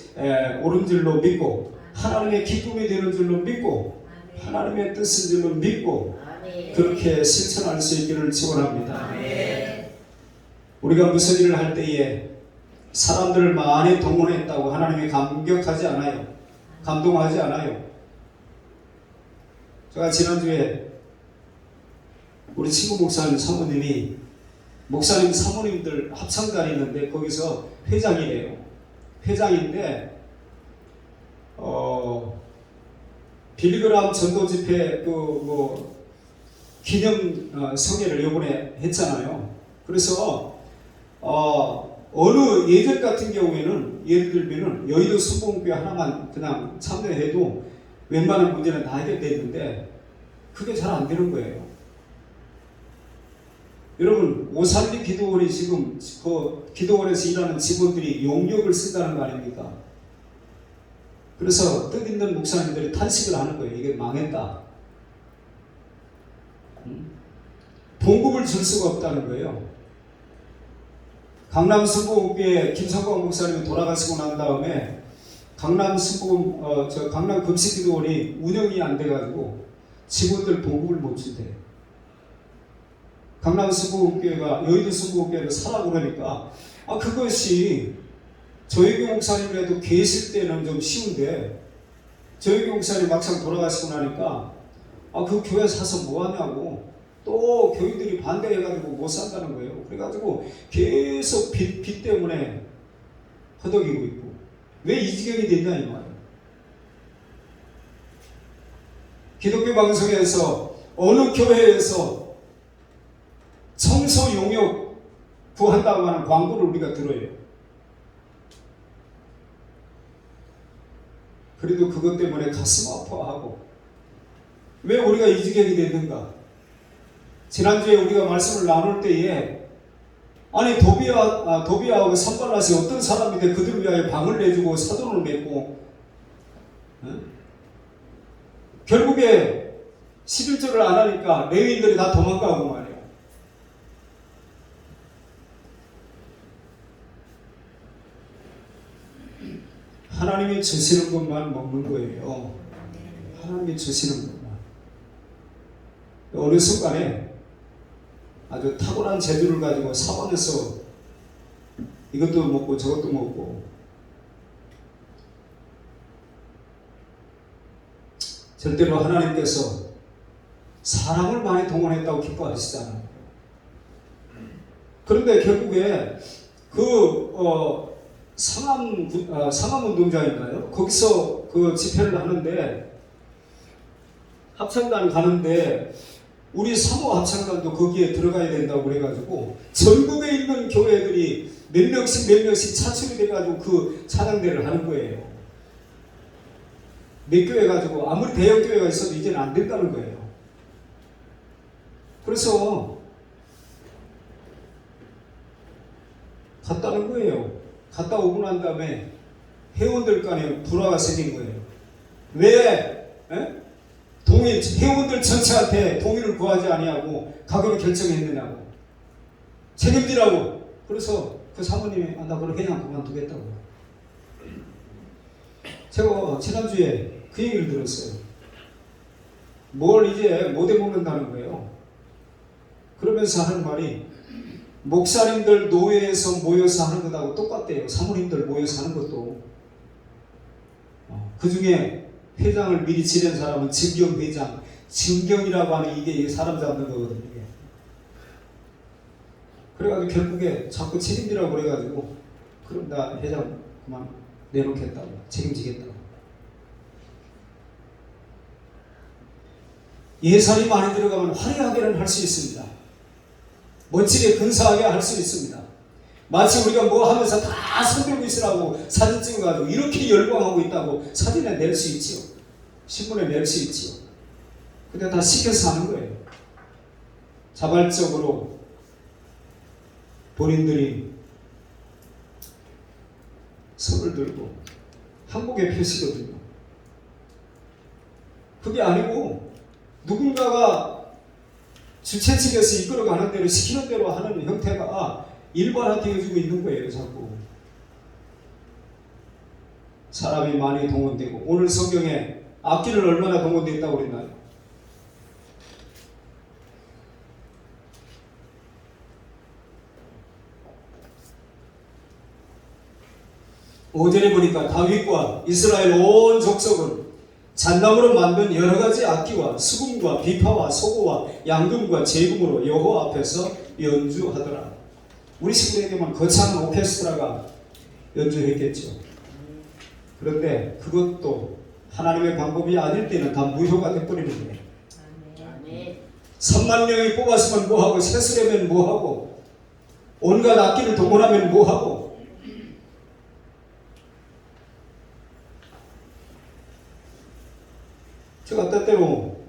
옳은 줄로 믿고, 하나님의 기쁨이 되는 줄로 믿고, 하나님의 뜻인 줄로 믿고, 그렇게 실천할 수 있기를 축원합니다. 우리가 무슨 일을 할 때에 사람들을 많이 동원했다고 하나님이 감격하지 않아요. 감동하지 않아요. 제가 지난주에 우리 친구 목사님 사모님이 목사님 사모님들 합창단이 있는데 거기서 회장이래요. 회장인데 빌리그람 전도 집회 기념 성회를 이번에 했잖아요. 그래서 어느 예전 같은 경우에는 예를 들면은 여의도 순복음교회 하나만 그냥 참여해도 웬만한 문제는 다 해결됐는데 그게 잘 안 되는 거예요. 여러분, 오살리 기도원이 지금 그 기도원에서 일하는 직원들이 용역을 쓴다는 거 아닙니까? 그래서 뜻있는 목사님들이 탄식을 하는 거예요. 이게 망했다. 봉급을 줄 수가 없다는 거예요. 강남 순복음교회 김성광 목사님이 돌아가시고 난 다음에 강남 금식기도원이 운영이 안 돼가지고 직원들 봉급을 못 준대요. 강남 순복음교회가 여의도 순복음교회로 사라고 그러니까 그것이 조혜교 목사님이라도 계실 때는 좀 쉬운데 조혜교 목사님 막상 돌아가시고 나니까 그 교회 사서 뭐 하냐고 또 교인들이 반대해가지고 못 산다는 거예요. 그래가지고 계속 빚 때문에 허덕이고 있고 왜 이 지경이 됐냐 이 말이에요. 기독교 방송에서 어느 교회에서 청소 용역 구한다고 하는 광고를 우리가 들어요. 그래도 그것 때문에 가슴 아파하고 왜 우리가 이 지경이 됐는가? 지난주에 우리가 말씀을 나눌 때에 아니 도비아하고 산발라시 어떤 사람인데 그들을 위하여 방을 내주고 사돈을 맺고 결국에 11절을 안 하니까 레위인들이 다 도망가고 말이에요. 하나님이 주시는 것만 먹는 거예요. 하나님이 주시는 것만. 어느 순간에 아주 탁월한 재주를 가지고 사방에서 이것도 먹고 저것도 먹고 절대로 하나님께서 사람을 많이 동원했다고 기뻐하시잖아요. 그런데 결국에 상암운동장인가요? 거기서 그 집회를 하는데 합창단 가는데 우리 사모 합창단도 거기에 들어가야 된다고 그래가지고 전국에 있는 교회들이 몇 명씩 차출이 돼가지고 그 찬양대를 하는 거예요. 몇 교회 가지고 아무리 대형 교회가 있어도 이제는 안 된다는 거예요. 그래서 갔다는 거예요. 갔다 오고 난 다음에 회원들 간에 불화가 생긴 거예요. 왜? 회원들 전체한테 동의를 구하지 아니하고 가기로 결정했느냐고 책임지라고. 그래서 그 사모님이 나 그럼 그냥 그만두겠다고. 제가 지난주에 그 얘기를 들었어요. 뭘 이제 못 해먹는다는 거예요. 그러면서 하는 말이 목사님들 노예에서 모여서 하는 것하고 똑같대요. 사모님들 모여서 하는 것도. 그 중에 회장을 미리 지낸 사람은 증경회장, 증경이라고 하는 이게 사람 잡는 거거든요. 그래가지고 결국에 자꾸 책임지라고 그래가지고 그럼 나 회장 그만 내놓겠다고, 책임지겠다고. 예산이 많이 들어가면 화려하게는 할 수 있습니다. 멋지게 근사하게 할 수 있습니다. 마치 우리가 뭐 하면서 다 손들고 있으라고 사진 찍어가지고 이렇게 열광하고 있다고 사진에 낼 수 있지요. 신문에 낼 수 있지요. 근데 다 시켜서 하는 거예요. 자발적으로 본인들이 손을 들고 한국의 표시거든요. 그게 아니고 누군가가 주최 측에서 이끌어가는 대로 시키는 대로 하는 형태가 일반화되어지고 있는 거예요. 자꾸 사람이 많이 동원되고 오늘 성경에 악기를 얼마나 동원되어 있다고 그랬나요? 5절에 보니까 다윗과 이스라엘 온 족속은 잣나무로 만든 여러 가지 악기와 수금과 비파와 소고와 양금과 제금으로 여호와 앞에서 연주하더라. 우리 시골에게만 거창한 오케스트라가 연주했겠죠. 그런데 그것도 하나님의 방법이 아닐 때는 다 무효가 되어버리는 거예요. 3만 명이 뽑았으면 뭐하고, 세수려면 뭐하고, 온갖 악기를 동원하면 뭐하고. 제가 때때로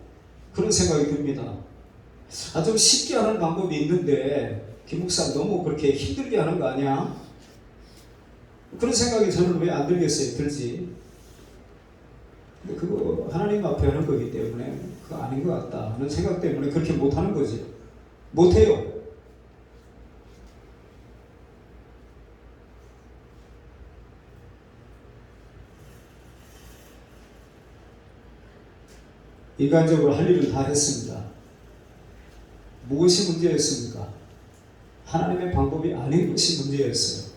그런 생각이 듭니다. 좀 쉽게 하는 방법이 있는데 김 목사 너무 그렇게 힘들게 하는 거 아니야? 그런 생각이 저는 왜 안 들겠어요? 들지. 근데 그거 하나님 앞에 하는 거기 때문에 그거 아닌 것 같다 하는 생각 때문에 그렇게 못하는 거지. 못해요. 인간적으로 할 일은 다 했습니다. 무엇이 문제였습니까? 하나님의 방법이 아닌 것이 문제였어요.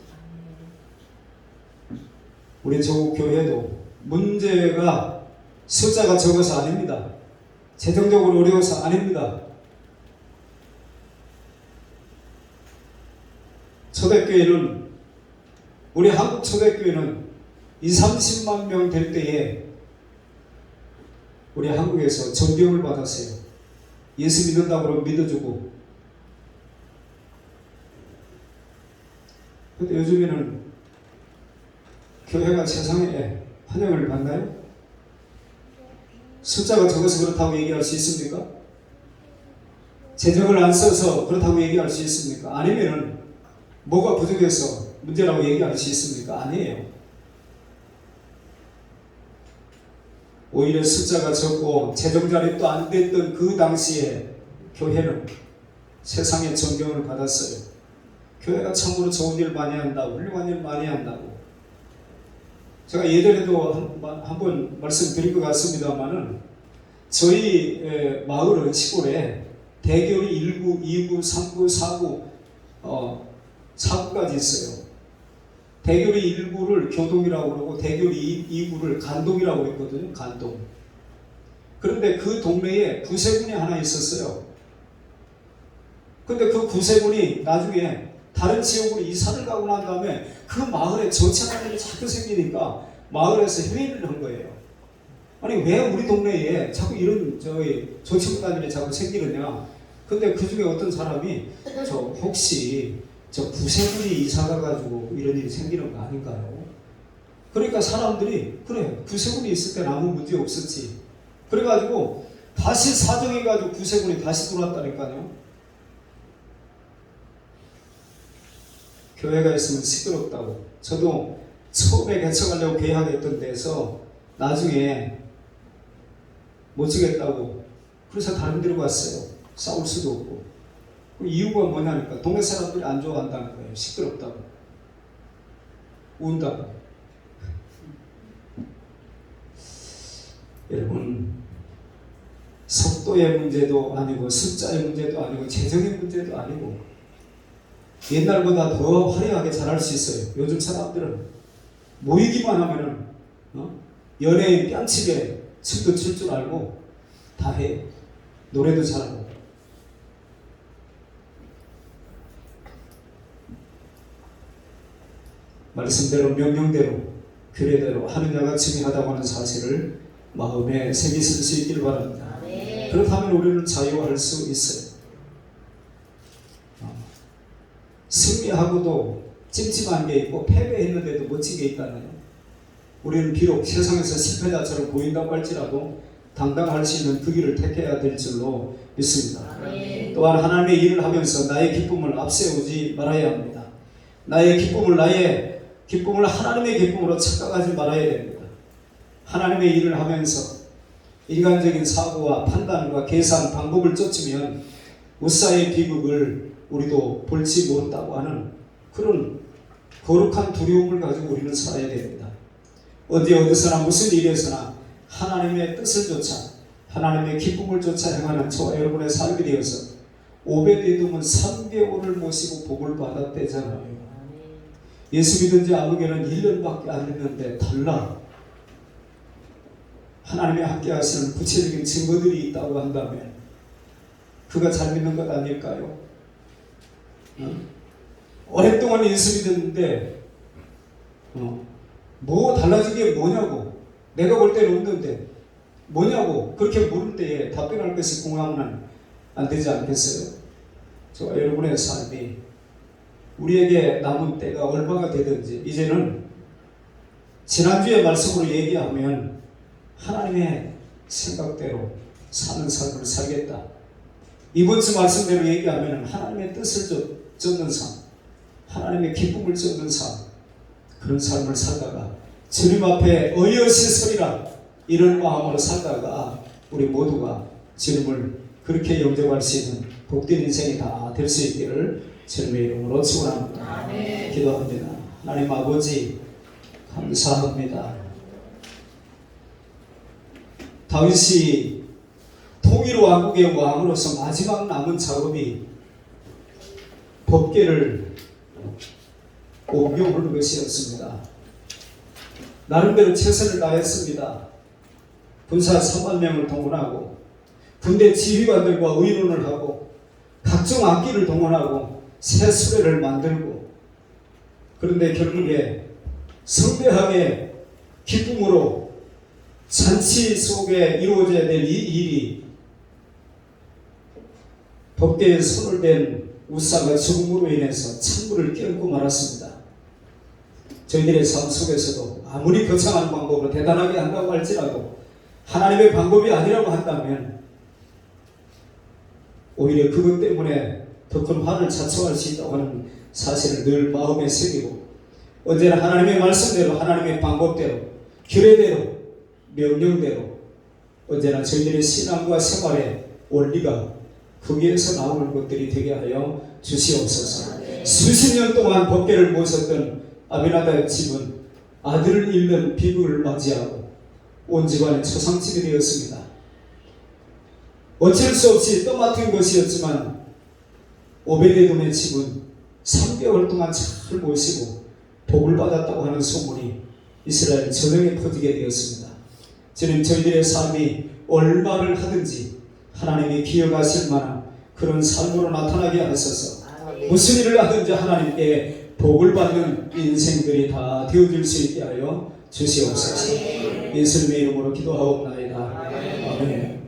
우리 조국 교회도 문제가 숫자가 적어서 아닙니다. 재정적으로 어려워서 아닙니다. 초대교회는, 우리 한국 초대교회는 20-30만 명 될 때에 우리 한국에서 전병을 받았어요. 예수 믿는다고 믿어주고. 근데 요즘에는 교회가 세상에 환영을 받나요? 숫자가 적어서 그렇다고 얘기할 수 있습니까? 재정을 안 써서 그렇다고 얘기할 수 있습니까? 아니면은 뭐가 부족해서 문제라고 얘기할 수 있습니까? 아니에요. 오히려 숫자가 적고 재정 자립도 안 됐던 그 당시에 교회는 세상의 존경을 받았어요. 교회가 참으로 좋은 일 많이 한다고, 훌륭한 일 많이 한다고. 제가 예전에도 한번 말씀드린 것 같습니다만은 저희 마을은 시골에 대교리 1구, 2구, 3구, 4구, 4구까지 있어요. 대교리 1구를 교동이라고 그러고 대교리 2구를 간동이라고 했거든요. 간동. 그런데 그 동네에 구세군이 하나 있었어요. 근데 그 구세군이 나중에 다른 지역으로 이사를 가고 난 다음에 그 마을에 좋지 않은 일이 자꾸 생기니까 마을에서 회의를 한 거예요. 아니 왜 우리 동네에 자꾸 이런 좋지 못한 일이 자꾸 생기느냐. 근데 그 중에 어떤 사람이 혹시 구세군이 이사 가가지고 이런 일이 생기는 거 아닌가요? 그러니까 사람들이 그래 구세군이 있을 땐 아무 문제 없었지. 그래가지고 다시 사정해가지고 구세군이 다시 들어왔다니까요. 교회가 있으면 시끄럽다고. 저도 처음에 개척하려고 계획했던 데서 나중에 못 지겠다고 그래서 다른 데로 갔어요. 싸울 수도 없고. 이유가 뭐냐니까 동네 사람들이 안 좋아한다는 거예요. 시끄럽다고. 운다고. 여러분 속도의 문제도 아니고 숫자의 문제도 아니고 재정의 문제도 아니고 옛날보다 더 화려하게 잘할 수 있어요. 요즘 사람들은 모이기만 하면은 연예인 뺨치게 춤도 출 줄 알고 다 해. 노래도 잘하고. 말씀대로 명령대로 규례대로 하는 자가 중요하다고 하는 사실을 마음에 새기실 수 있기를 바랍니다. 그렇다면 우리는 자유할 수 있어요. 승리하고도 찜찜한 게 있고 패배했는데도 멋진 게 있다나요? 우리는 비록 세상에서 실패자처럼 보인다고 할지라도 당당할 수 있는 그 길을 택해야 될 줄로 믿습니다. 또한 하나님의 일을 하면서 나의 기쁨을 앞세우지 말아야 합니다. 나의 기쁨을 하나님의 기쁨으로 착각하지 말아야 됩니다. 하나님의 일을 하면서 인간적인 사고와 판단과 계산, 방법을 쫓으면 우사의 비극을 우리도 볼지 못다고 하는 그런 거룩한 두려움을 가지고 우리는 살아야 됩니다. 어디서나 무슨 일에서나 하나님의 뜻을 쫓아 하나님의 기쁨을 쫓아 행하는 저와 여러분의 삶이 되어서 오벳에돔은 3개월을 모시고 복을 받았대잖아요. 예수 믿은 지 아무개는 1년밖에 안 됐는데 달라. 하나님의 함께 하시는 구체적인 증거들이 있다고 한다면 그가 잘 믿는 것 아닐까요? 오랫동안 예수 믿었는데 뭐 달라진 게 뭐냐고, 내가 볼 때는 없는데 뭐냐고 그렇게 물을 때에 답변할 것이 공감은 안 되지 않겠어요? 저와 여러분의 삶이 우리에게 남은 때가 얼마가 되든지 이제는 지난주의 말씀으로 얘기하면 하나님의 생각대로 사는 삶을 살겠다. 이번 주 말씀대로 얘기하면 하나님의 뜻을 쫓는 삶, 하나님의 기쁨을 쫓는 삶, 그런 삶을 살다가 주님 앞에 어여시 서리라 이런 마음으로 살다가 우리 모두가 주님을 그렇게 영접할 수 있는 복된 인생이 다 될 수 있기를 주님의 이름으로 축원합니다. 기도합니다. 하나님 아버지 감사합니다. 다윗이 통일 왕국의 왕으로서 마지막 남은 작업이 법궤를 옮겨오는 것이었습니다. 나름대로 최선을 다했습니다. 군사 3만 명을 동원하고 군대 지휘관들과 의논을 하고 각종 악기를 동원하고 새 수레를 만들고, 그런데 결국에 성대하게 기쁨으로 잔치 속에 이루어져야 될 이 일이 법궤에 손을 댄 우사가 죽음으로 인해서 창문을 깨고 말았습니다. 저희들의 삶 속에서도 아무리 거창한 방법으로 대단하게 한다고 할지라도 하나님의 방법이 아니라고 한다면 오히려 그것 때문에 더 큰 화를 자초할 수 있다고 하는 사실을 늘 마음에 새기고, 언제나 하나님의 말씀대로, 하나님의 방법대로, 규례대로, 명령대로 언제나 저희들의 신앙과 생활의 원리가 거기에서 나오는 것들이 되게 하여 주시옵소서. 수십 년 동안 법궤를 모셨던 아비나답 집은 아들을 잃는 비극을 맞이하고 온 집안의 초상집이 되었습니다. 어쩔 수 없이 떠맡은 것이었지만 오베데돔의 집은 3개월 동안 잘 모시고 복을 받았다고 하는 소문이 이스라엘 전역에 퍼지게 되었습니다. 저는 저희들의 삶이 얼마를 하든지 하나님이 기억하실 만한 그런 삶으로 나타나게 하셔서 무슨 일을 하든지 하나님께 복을 받는 인생들이 다 되어질 수 있게 하여 주시옵소서. 예수님의 이름으로 기도하옵나이다. 아멘.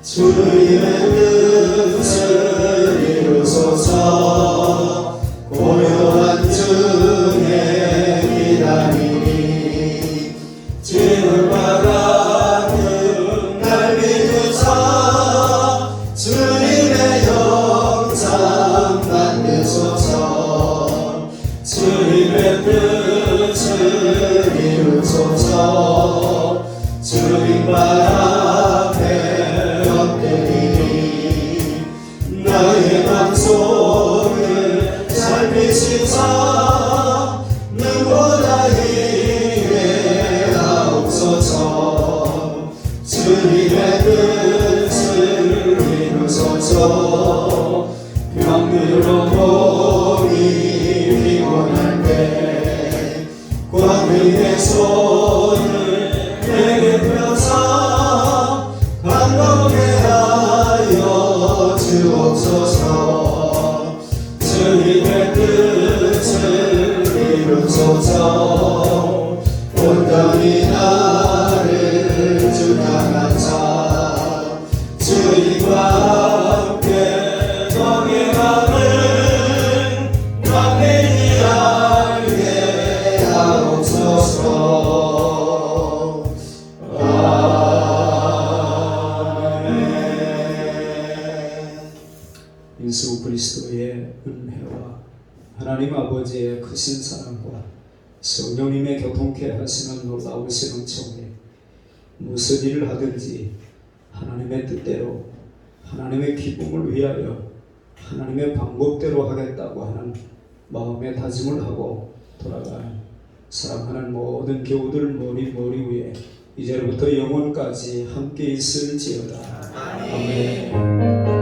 주님의 뜻을 이루소서. 고요한 중에 기다리니 지물과 같은 날 믿으사 주님의 영장 만드소서. 주님의 뜻을 이루소서. 주님과 앞에 엎드리니 나의 방송을 살피시사 누구나 이해하옵소서. 주님의 뜻을 이루소서. 병들어 몸이 피곤할 때 광명의 손을 내게 펴사 반갑게 하여 주옵소서. 주님의 뜻을 이루소서. 온전히 나를 주장한 자 주님과 함께 동행하는 막내이 알게 하옵소서. 아멘. 예수 그리스도의 은혜와 하나님 아버지의 크신 사랑과 성령님의 교통케 하시는 놀라우신 은총에 무슨 일을 하든지 하나님의 뜻대로 하나님의 기쁨을 위하여 하나님의 방법대로 하겠다고 하는 마음의 다짐을 하고 돌아가는 사랑하는 모든 교우들 머리 위에 이제부터 영원까지 함께 있을지어다. 아멘.